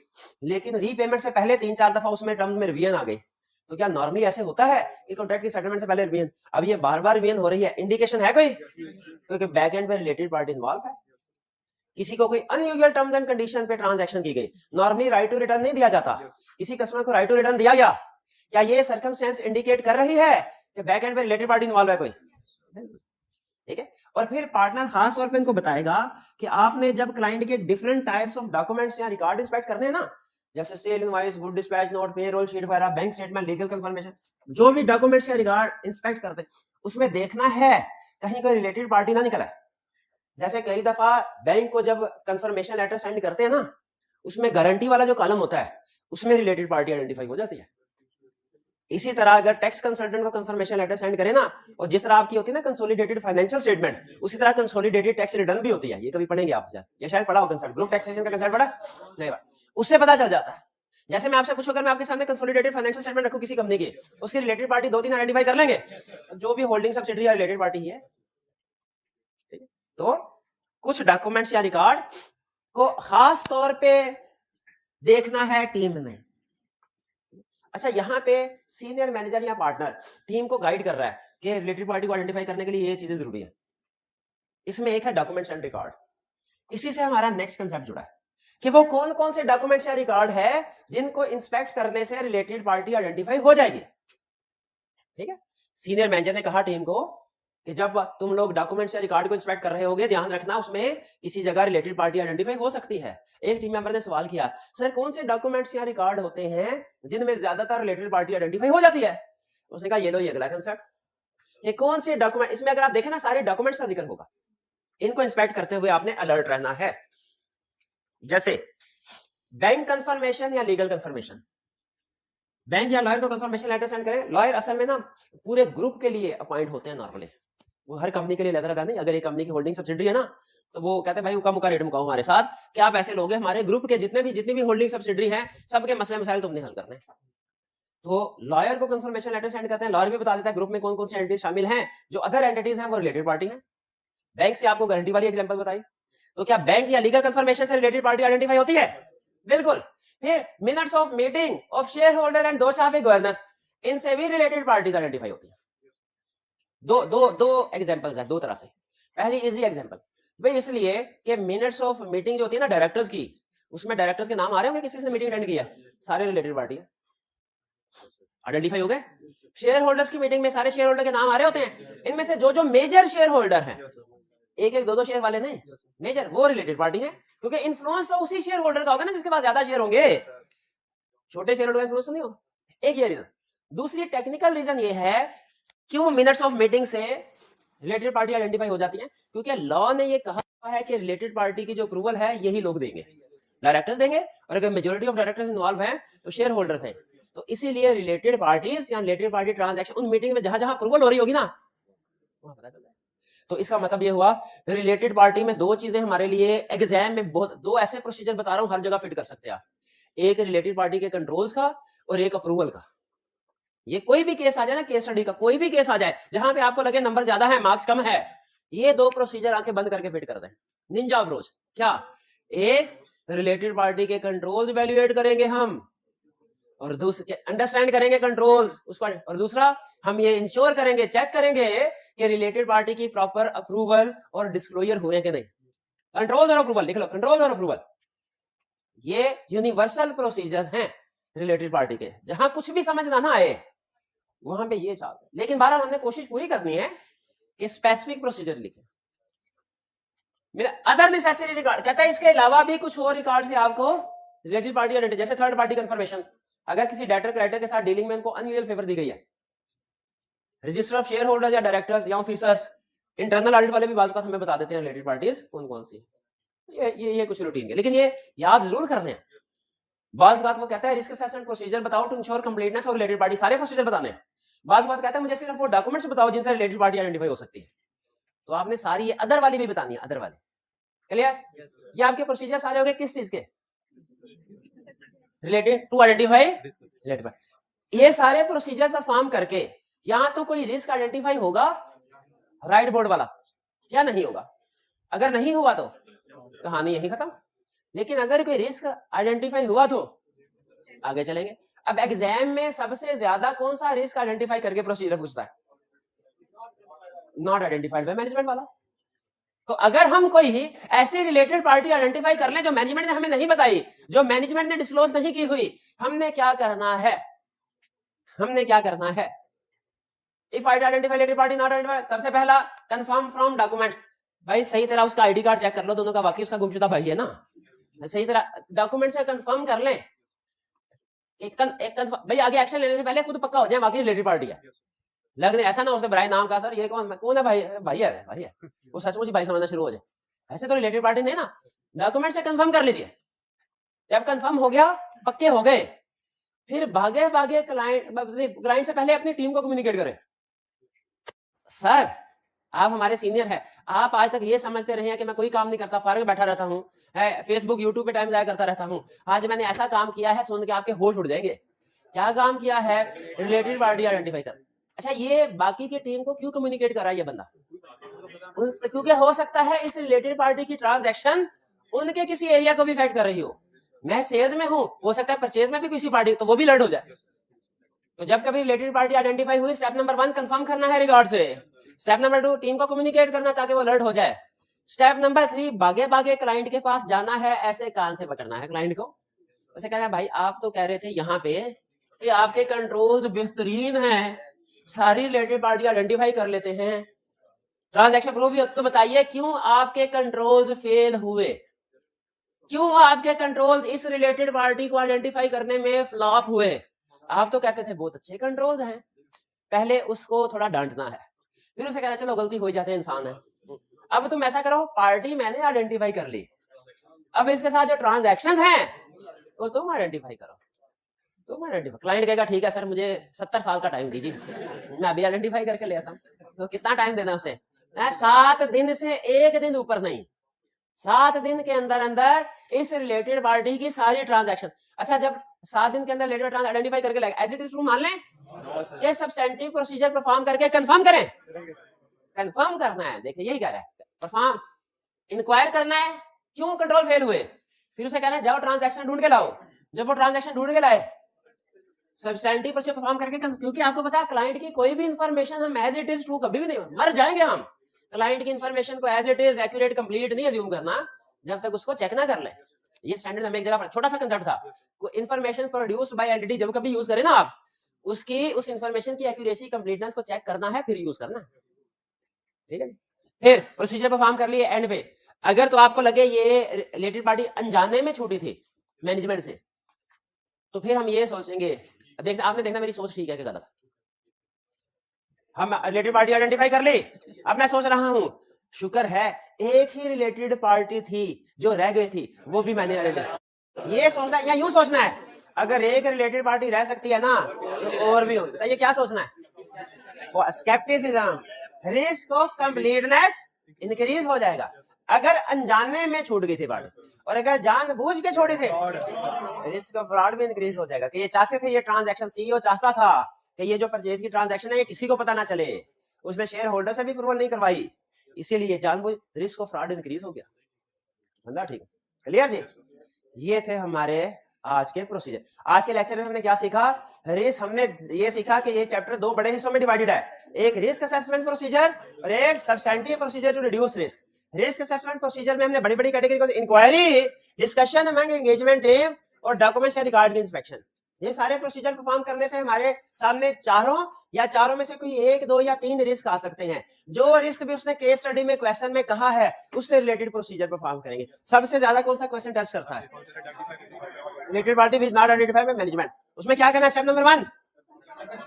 लेकिन रीपेमेंट से पहले 3-4 दफा उसमें टर्म्स में रिवीजन आ गई, तो क्या नॉर्मली ऐसे होता है कि कॉन्ट्रैक्ट की सेटलमेंट से पहले रिवीजन, अब ये बार बार रिवीजन हो रही है, इंडिकेशन है कोई? क्योंकि बैक एंड पे रिलेटेड पार्टी इन्वॉल्व है, किसी को कोई अनयूजुअल टर्म्स एंड कंडीशन पे ट्रांजैक्शन की गई, नॉर्मली राइट टू रिटर्न नहीं दिया जाता, किसी कस्टमर को राइट टू रिटर्न दिया गया, क्या ये सर्कमस्टेंस इंडिकेट कर रही है कि बैक एंड पे रिलेटेड पार्टी इन्वॉल्व है कोई? ठीक है। और फिर पार्टनर खास तौर पे इनको बताएगा कि आपने जब क्लाइंट के डिफरेंट टाइप्स ऑफ डॉक्यूमेंट्स या रिकॉर्ड इंस्पेक्ट करने हैं ना, जैसे sale invoice, good dispatch note, payroll sheet वगैरह, बैंक स्टेटमेंट, लीगल कंफर्मेशन, जो भी डॉक्यूमेंट्स या रिकॉर्ड इंस्पेक्ट करते हैं उसमें देखना है कहीं कोई रिलेटेड पार्टी ना निकला है। जैसे कई दफा बैंक को जब कंफर्मेशन लेटर सेंड करते हैं ना, उसमें गारंटी वाला जो कॉलम होता है उसमें रिलेटेड पार्टी आइडेंटिफाई हो जाती है। इसी तरह अगर टैक्स कंसल्टेंट को कंफर्मेशन लेटर सेंड करे ना, और जिस तरह आपकी होती है ना कंसोलिडेटेड फाइनेंशियल स्टेटमेंट, उसी तरह कंसोलिडेटेड टैक्स रिटर्न भी होती है। ये कभी पढ़ेंगे आप, ये शायद पढ़ा हो, कंसल्ट ग्रुप टैक्सेशन का कंसेप्ट पढ़ा नहीं, उससे पता चल जाता है। जैसे मैं आपसे पूछूं, अगर मैं आपके सामने कंसोलिडेटेड फाइनेंशियल स्टेटमेंट रखूं किसी कंपनी की, उसकी रिलेटेड पार्टी 2-3 आइडेंटिफाई कर लेंगे, जो भी होल्डिंग सब्सिडियरी या रिलेटेड पार्टी है। तो कुछ डॉक्यूमेंट्स या रिकॉर्ड को खास तौर पे देखना है टीम ने। अच्छा, यहाँ पे सीनियर मैनेजर या पार्टनर टीम को गाइड कर रहा है कि रिलेटेड पार्टी को आइडेंटिफाई करने के लिए ये चीजें जरूरी है। इसमें एक है डॉक्यूमेंट्स एंड रिकॉर्ड। इसी से हमारा नेक्स्ट कंसेप्ट जुड़ा है कि वो कौन कौन से डॉक्यूमेंट्स या रिकॉर्ड है जिनको इंस्पेक्ट करने से रिलेटेड पार्टी आइडेंटिफाई हो जाएगी। ठीक है। सीनियर मैनेजर ने कहा टीम को कि जब तुम लोग डॉक्यूमेंट्स या रिकॉर्ड को इंस्पेक्ट कर रहे होगे, ध्यान रखना उसमें किसी जगह रिलेटेड पार्टी आइडेंटिफाई हो सकती है। एक टीम मेंबर ने सवाल किया, सर कौन से डॉक्यूमेंट्स या रिकॉर्ड होते हैं जिनमें ज्यादातर रिलेटेड पार्टी आइडेंटिफाई हो जाती है? उसने कहा ये लो, ये अगला कंसेप्ट, ये कौन से डॉक्यूमेंट, इसमें अगर आप देखें ना सारे डॉक्यूमेंट्स का जिक्र होगा, इनको इंस्पेक्ट करते हुए आपने अलर्ट रहना है। जैसे बैंक कंफर्मेशन या लीगल कंफर्मेशन, बैंक या लॉयर को कंफर्मेशन लेटर सेंड करें। लॉयर असल में ना पूरे ग्रुप के लिए अपॉइंट होते हैं नॉर्मली, वो हर कंपनी के लिए लेटर लगा नहीं। अगर एक कंपनी की होल्डिंग सब्सिडियरी है ना, तो वो कहते हैं भाई उका मुका रेट मुकाओ हमारे साथ, क्या आप ऐसे लोगे, हमारे ग्रुप के जितनी भी होल्डिंग सब्सिडियरी है सबके मसले मसाइल तुमने हल करने। तो लॉयर को कंफर्मेशन लेटर सेंड करते हैं, लॉयर भी बता देता है ग्रुप में कौन कौन सी एंटिटीज शामिल हैं, जो अदर एंटिटीज हैं वो रिलेटेड पार्टी हैं। बैंक से आपको गारंटी वाली एग्जांपल बताई, तो क्या बैंक या लीगल कंफर्मेशन से रिलेटेड पार्टी आइडेंटिफाई होती है? बिल्कुल। फिर minutes of meeting of share holder and दोस्त ऑफ गवर्नेंस, इनसे भी रिलेटेड पार्टीज आइडेंटिफाई होती है। दो एग्जांपल्स है, दो तरह से। पहली इजी एग्जांपल भाई, इसलिए कि मिनट्स ऑफ मीटिंग जो होती है ना डायरेक्टर्स की, उसमें डायरेक्टर्स के नाम आ रहे होंगे, किसी ने मीटिंग अटेंड किया, सारे रिलेटेड पार्टी है, आइडेंटिफाई हो गए। शेयर होल्डर्स की मीटिंग में सारे शेयर होल्डर के नाम आ रहे होते हैं, इनमें से जो मेजर शेयर होल्डर हैं, एक दो शेयर वाले नहीं, मेजर, वो रिलेटेड पार्टी है, क्योंकि इन्फ्लुएंस तो उसी शेयर होल्डर का होगा ना जिसके पास ज्यादा शेयर होंगे, छोटे शेयर होल्डर का इन्फ्लुएंस नहीं होगा। एक ये रीजन। दूसरी टेक्निकल रीजन ये है क्यों मिनट्स ऑफ मीटिंग से रिलेटेड पार्टी आइडेंटिफाई हो जाती है, क्योंकि लॉ ने ये कहा है कि रिलेटेड पार्टी की जो अप्रूवल है यही लोग देंगे, डायरेक्टर्स देंगे, और अगर मेजॉरिटी ऑफ डायरेक्टर्स इन्वॉल्व हैं तो शेयर होल्डर्स हैं। तो इसीलिए रिलेटेड पार्टीज या रिलेटेड पार्टी ट्रांजैक्शन उन मीटिंग में जहां जहां अप्रूवल हो रही होगी ना, वहां पता चल जाए। तो इसका मतलब ये हुआ रिलेटेड पार्टी में दो चीजें हमारे लिए एग्जाम में बहुत, दो ऐसे प्रोसीजर बता रहा हूं हर जगह फिट कर सकते हैं आप, एक रिलेटेड पार्टी के कंट्रोल्स का और एक अप्रूवल का। ये कोई भी केस आ जाए ना, केस स्टडी का कोई भी केस आ जाए जहां पे आपको लगे नंबर ज्यादा है मार्क्स कम है, ये दो प्रोसीजर आंखें बंद करके फिट कर दें। निंजा अप्रोच क्या, एक रिलेटेड पार्टी के कंट्रोल्स इवैल्यूएट करेंगे हम, और दूसरे अंडरस्टैंड करेंगे कंट्रोल्स उसको, और दूसरा हम ये इंश्योर करेंगे, चेक करेंगे कि रिलेटेड पार्टी की प्रॉपर अप्रूवल और डिस्क्लोजर हुए कि नहीं। कंट्रोल और अप्रूवल लिख लो, कंट्रोल और अप्रूवल ये यूनिवर्सल प्रोसीजर्स हैं रिलेटेड पार्टी के, जहां कुछ भी समझ ना आए वहां पे ये चाहते हैं। लेकिन बहरहाल हमने कोशिश पूरी करनी है कि स्पेसिफिक प्रोसीजर लिखें। मेरा अदर नेसेसरी रिकॉर्ड कहता है इसके अलावा भी कुछ और रिकॉर्ड से आपको रिलेटेड पार्टी आइडेंटिटी, जैसे थर्ड पार्टी कंफर्मेशन, अगर किसी डेटर क्रेडिटर के साथ डीलिंग में उनको अनयूजुअल फेवर दी गई है, रजिस्टर ऑफ शेयर होल्डर्स या डायरेक्टर्स या ऑफिसर्स, इंटरनल ऑडिट वाले भी बात हमें बता देते हैं रिलेटेड पार्टीज कौन कौन सी। ये कुछ रूटीन है, लेकिन ये याद जरूर करने हैं। बात वो कहता है रिस्क असेसमेंट प्रोसीजर बताओ टू इंश्योर कंप्लीटनेस और रिलेटेड पार्टी, सारे प्रोसीजर बताने हैं। बात कहता है मुझे सिर्फ वो डॉक्यूमेंट्स बताओ जिनसे रिलेटेड पार्टी आइडेंटिफाई हो सकती है, तो आपने सारी ये अदर वाली भी बतानी है, अदर वाली। क्लियर? ये आपके प्रोसीजर सारे हो गए किस चीज के? Related to identify. ये सारे प्रोसीजर परफॉर्म करके या तो कोई रिस्क आइडेंटिफाई होगा राइट बोर्ड वाला या नहीं होगा। अगर नहीं हुआ तो कहानी यही खत्म। लेकिन अगर कोई रिस्क आइडेंटिफाई हुआ तो आगे चलेंगे। अब एग्जाम में सबसे ज्यादा कौन सा रिस्क आइडेंटिफाई करके प्रोसीजर पूछता है? नॉट आइडेंटिफाइड बाय मैनेजमेंट वाला। तो अगर हम कोई ऐसी रिलेटेड पार्टी आइडेंटिफाई कर लें जो मैनेजमेंट ने हमें नहीं बताई, जो मैनेजमेंट ने डिस्क्लोज नहीं की हुई, हमने क्या करना है? If I identify related party not identified, सबसे पहला कंफर्म फ्रॉम डॉक्यूमेंट। भाई सही तरह उसका आईडी कार्ड चेक कर लो, दोनों का वाकई उसका गुमशुदा भाई है ना, सही तरह डॉक्यूमेंट से कंफर्म कर लें। एक भाई आगे एक्शन लेने से पहले खुद पक्का हो जाए वाकई रिलेटेड पार्टी है। लग नहीं ऐसा ना उसने ब्राई नाम का, सर ये कौन है भाई? भाई है वो सचमुच भाई समझना शुरू हो जाए, ऐसे तो रिलेटेड पार्टी नहीं ना। डॉक्यूमेंट से कंफर्म कर लीजिए। जब कंफर्म हो गया, पक्के हो गए, फिर भागे क्लाइंट से पहले अपनी टीम को कम्युनिकेट करें। सर आप हमारे सीनियर हैं, आप आज तक ये समझते रहे हैं कि मैं कोई काम नहीं करता, फारग बैठा रहता हूँ, फेसबुक यूट्यूब पे टाइम जाया करता रहता हूँ। आज मैंने ऐसा काम किया है, सुन के आपके होश उड़ जाएंगे। क्या काम किया है? रिलेटेड पार्टी आइडेंटिफाई कर। अच्छा, ये बाकी की टीम को क्यों कम्युनिकेट कर रहा है ये बंदा? क्योंकि हो सकता है इस रिलेटेड पार्टी की ट्रांजैक्शन उनके किसी एरिया को भी इफेक्ट कर रही हो। मैं सेल्स में हूं, हो सकता है परचेज में भी किसी पार्टी, तो वो भी लर्ड हो जाए। तो जब कभी रिलेटेड पार्टी आइडेंटिफाई हुई, स्टेप नंबर 1 कंफर्म करना है रिगार्ड से। स्टेप नंबर 2 टीम को कम्युनिकेट करना ताकि वो अलर्ट हो जाए। स्टेप नंबर 3 भागे क्लाइंट के पास जाना है, ऐसे कान से पकड़ना है क्लाइंट को। उसे कहना है भाई आप तो कह रहे थे यहाँ पे कि आपके कंट्रोल्स बेहतरीन हैं, सारी रिलेटेड पार्टी आइडेंटिफाई कर लेते हैं, ट्रांजैक्शन प्रूफ भी, तो बताइए क्यों आपके कंट्रोल्स फेल हुए? क्यों आपके कंट्रोल्स इस रिलेटेड पार्टी को आइडेंटिफाई करने में फ्लॉप हुए? आप तो कहते थे बहुत अच्छे कंट्रोल्स हैं। पहले उसको थोड़ा डांटना है, फिर उसे कहना चलो गलती हो जाते हैं, इंसान है। अब तुम ऐसा करो, पार्टी मैंने आइडेंटिफाई कर ली, अब इसके साथ जो ट्रांजैक्शंस हैं वो तुम आइडेंटिफाई करो। क्लाइंट कहेगा ठीक है सर, मुझे 70 साल का टाइम दीजिए, मैं अभी आइडेंटिफाई करके ले आता हूँ। तो कितना टाइम देना उसे? 7 दिन से 1 दिन ऊपर नहीं, 7 दिन के अंदर अंदर इस रिलेटेड पार्टी की सारी ट्रांजैक्शन। अच्छा, जब 7 दिन के अंदर रिलेटेड ट्रांजैक्शन आइडेंटिफाई करके लाएगा, एज इट इज ट्रू मान लें कि सब्सटेंटिव प्रोसीजर परफॉर्म करके कंफर्म करें। कंफर्म करना है, देखिए यही कह रहा है, परफॉर्म इंक्वायर करना है क्यों कंट्रोल फेल हुए, फिर उसे कहना है जाओ ट्रांजैक्शन ढूंढ के लाओ। जब वो ट्रांजैक्शन ढूंढ के लाए, सब्सटेंटिव प्रोसीजर परफॉर्म करके, क्योंकि आपको पता है क्लाइंट की कोई भी इंफॉर्मेशन हम एज इट इज ट्रू कभी भी नहीं, मर जाएंगे हम। क्लाइंट की इंफॉर्मेशन को as it is accurate complete नहीं अज्यूम करना जब तक उसको चेक ना कर ले। ये स्टैंडर्ड हमें एक जगह पर छोटा सा कंसेप्ट था, इंफॉर्मेशन प्रोड्यूस्ड बाय एंटिटी जब कभी यूज करें ना आप, उसकी उस इंफॉर्मेशन की एक्यूरेसी कंप्लीटनेस को चेक करना है, फिर यूज करना है। ठीक है, फिर प्रोसीजर परफॉर्म कर लिए एंड पे। अगर तो आपको लगे ये रिलेटेड पार्टी अनजाने में छूटी थी मैनेजमेंट से, तो फिर हम ये सोचेंगे, देखना आपने देखना मेरी सोच ठीक है कि गलत। हम रिलेटेड पार्टी आइडेंटिफाई कर ली, अब मैं सोच रहा हूं शुक्र है एक ही रिलेटेड पार्टी थी जो रह गई थी, वो भी मैंने आइडेंटिफाई। ये सोचना या यूं सोचना है, अगर एक रिलेटेड पार्टी रह सकती है ना तो और भी हो, तो ये क्या सोचना है? Scepticism, risk of completeness increase हो जाएगा। अगर अनजाने में छूट गई थी पार्टी, और अगर जानबूझ के छोड़े थे, रिस्क ऑफ फ्रॉड भी इंक्रीज हो जाएगा। कि ये चाहते थे, ये ट्रांजैक्शन सीईओ चाहता था कि ये जो परचेज की ट्रांजैक्शन है ये किसी को पता ना चले, उसने शेयर होल्डर से भी अप्रूवल नहीं करवाई, इसीलिए जानबूझ रिस्क ऑफ फ्रॉड इंक्रीज हो गया। बंदा ठीक है, क्लियर जी? ये थे हमारे आज के प्रोसीजर। आज के लेक्चर में हमने क्या सीखा? रिस्क, हमने ये सीखा कि ये चैप्टर 2 बड़े हिस्सों में डिवाइडेड है, एक रिस्क असेसमेंट प्रोसीजर और एक substantive procedure to reduce risk. Risk assessment procedure में हमने बड़ी बड़ी कैटेगरी को, inquiry, discussion among engagement team और डॉक्यूमेंट्स रिगार्ड इंस्पेक्शन। ये सारे प्रोसीजर परफॉर्म करने से हमारे सामने चारों में से कोई 1, 2 या 3 रिस्क आ सकते हैं। जो रिस्क भी उसने केस स्टडी में क्वेश्चन में कहा है उससे रिलेटेड प्रोसीजर परफॉर्म करेंगे। सबसे ज्यादा कौन सा क्वेश्चन टेस्ट करता है? Related party which not identified by management. उसमें क्या करना है? स्टेप नंबर 1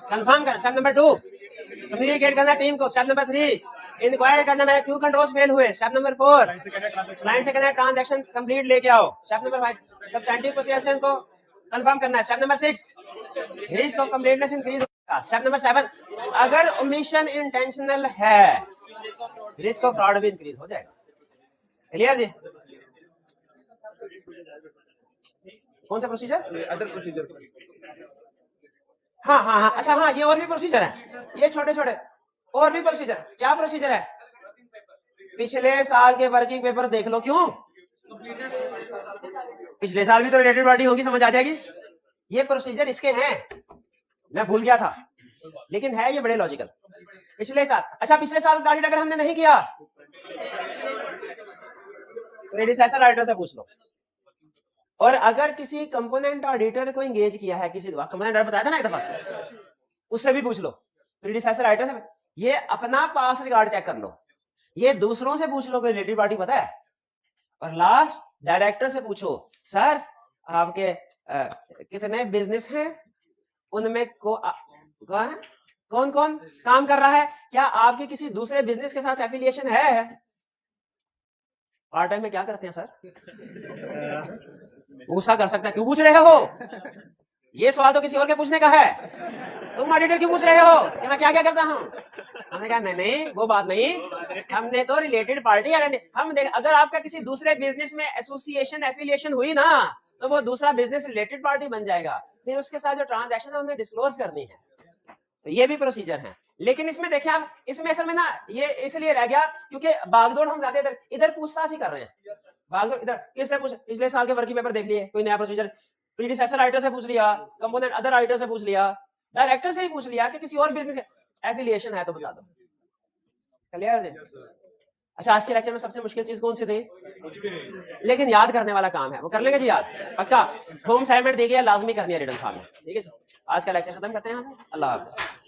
कंफर्म करना, स्टेप नंबर 2 कम्युनिकेट करना टीम को, स्टेप नंबर 3 इंक्वायर करना मैं क्यों कंट्रोल्स फेल हुए, स्टेप नंबर 4 क्लाइंट से कहना ट्रांजैक्शन कंप्लीट लेके आओ, स्टेप नंबर 5 सब्सटेंटिव प्रोसीजर को कंफर्म करना है, step number 6 risk of completeness increase step number 7, अगर ओमिशन इंटेंशनल है रिस्क ऑफ फ्रॉड भी इंक्रीज हो जाएगा। क्लियर जी? कौन सा प्रोसीजर? Other procedure. हाँ हाँ हाँ, अच्छा हाँ, ये और भी प्रोसीजर है, ये छोटे छोटे और भी प्रोसीजर। क्या प्रोसीजर है? पिछले साल के वर्किंग पेपर देख लो। क्यों? पिछले साल भी तो रिलेटेड पार्टी होगी, समझ आ जाएगी। ये प्रोसीजर इसके हैं, मैं भूल गया था, लेकिन है ये बड़े लॉजिकल। पिछले साल, अच्छा पिछले साल का ऑडिट अगर हमने नहीं किया, प्रेडिसेसर राइटर से पूछ लो। और अगर किसी कंपोनेंट ऑडिटर को एंगेज किया है, किसी कंपोनेंट ऑडिटर बताया था ना एक दफा, उससे भी पूछ लो, प्रेडिसेसर राइटर से। ये अपना पास रिकॉर्ड चेक कर लो, ये दूसरों से पूछ लो कोई रिलेटेड पार्टी पता है। और लास्ट डायरेक्टर से पूछो, सर आपके कितने बिजनेस हैं, उनमें कौन कौन काम कर रहा है, क्या आपके किसी दूसरे बिजनेस के साथ एफिलिएशन है? पार्ट टाइम में क्या करते हैं सर? गुस्सा कर सकता है, क्यों पूछ रहे हो? ये सवाल तो किसी और के पूछने का है, तुम ऑडिटर क्यों पूछ रहे हो कि मैं क्या क्या करता हूँ? हमने कहा नहीं नहीं वो बात नहीं, हमने तो रिलेटेड पार्टी हम देख, अगर आपका किसी दूसरे बिजनेस में एसोसिएशन एफिलिएशन हुई ना, तो वो दूसरा बिजनेस रिलेटेड पार्टी बन जाएगा, फिर उसके साथ जो ट्रांजैक्शन हमने डिस्क्लोज करनी है। तो ये भी प्रोसीजर है। लेकिन इसमें देखिए आप, इसमें असल में ना ये इसलिए रह गया क्योंकि बागदौड़ हम ज्यादा इधर पूछताछ ही कर रहे हैं। बागदौड़ इधर किससे पूछ, पिछले साल के वर्किंग पेपर देख लिए, कोई नया प्रोसीजर, प्रीडिसेसर राइटर से पूछ लिया, कंपोनेंट अदर राइटर से पूछ लिया, डायरेक्टर से ही पूछ लिया कि किसी और बिजनेस एफिलिएशन है तो बता दो। क्लियर है? अच्छा आज के लेक्चर में सबसे मुश्किल चीज कौन सी थी? लेकिन याद करने वाला काम है, वो कर लेंगे जी याद पक्का। होम असाइनमेंट दी गई है, लाजमी करनी है रिटन फॉर्म में। ठीक है जी, आज का लेक्चर खत्म करते हैं हम। अल्लाह हाफिज़।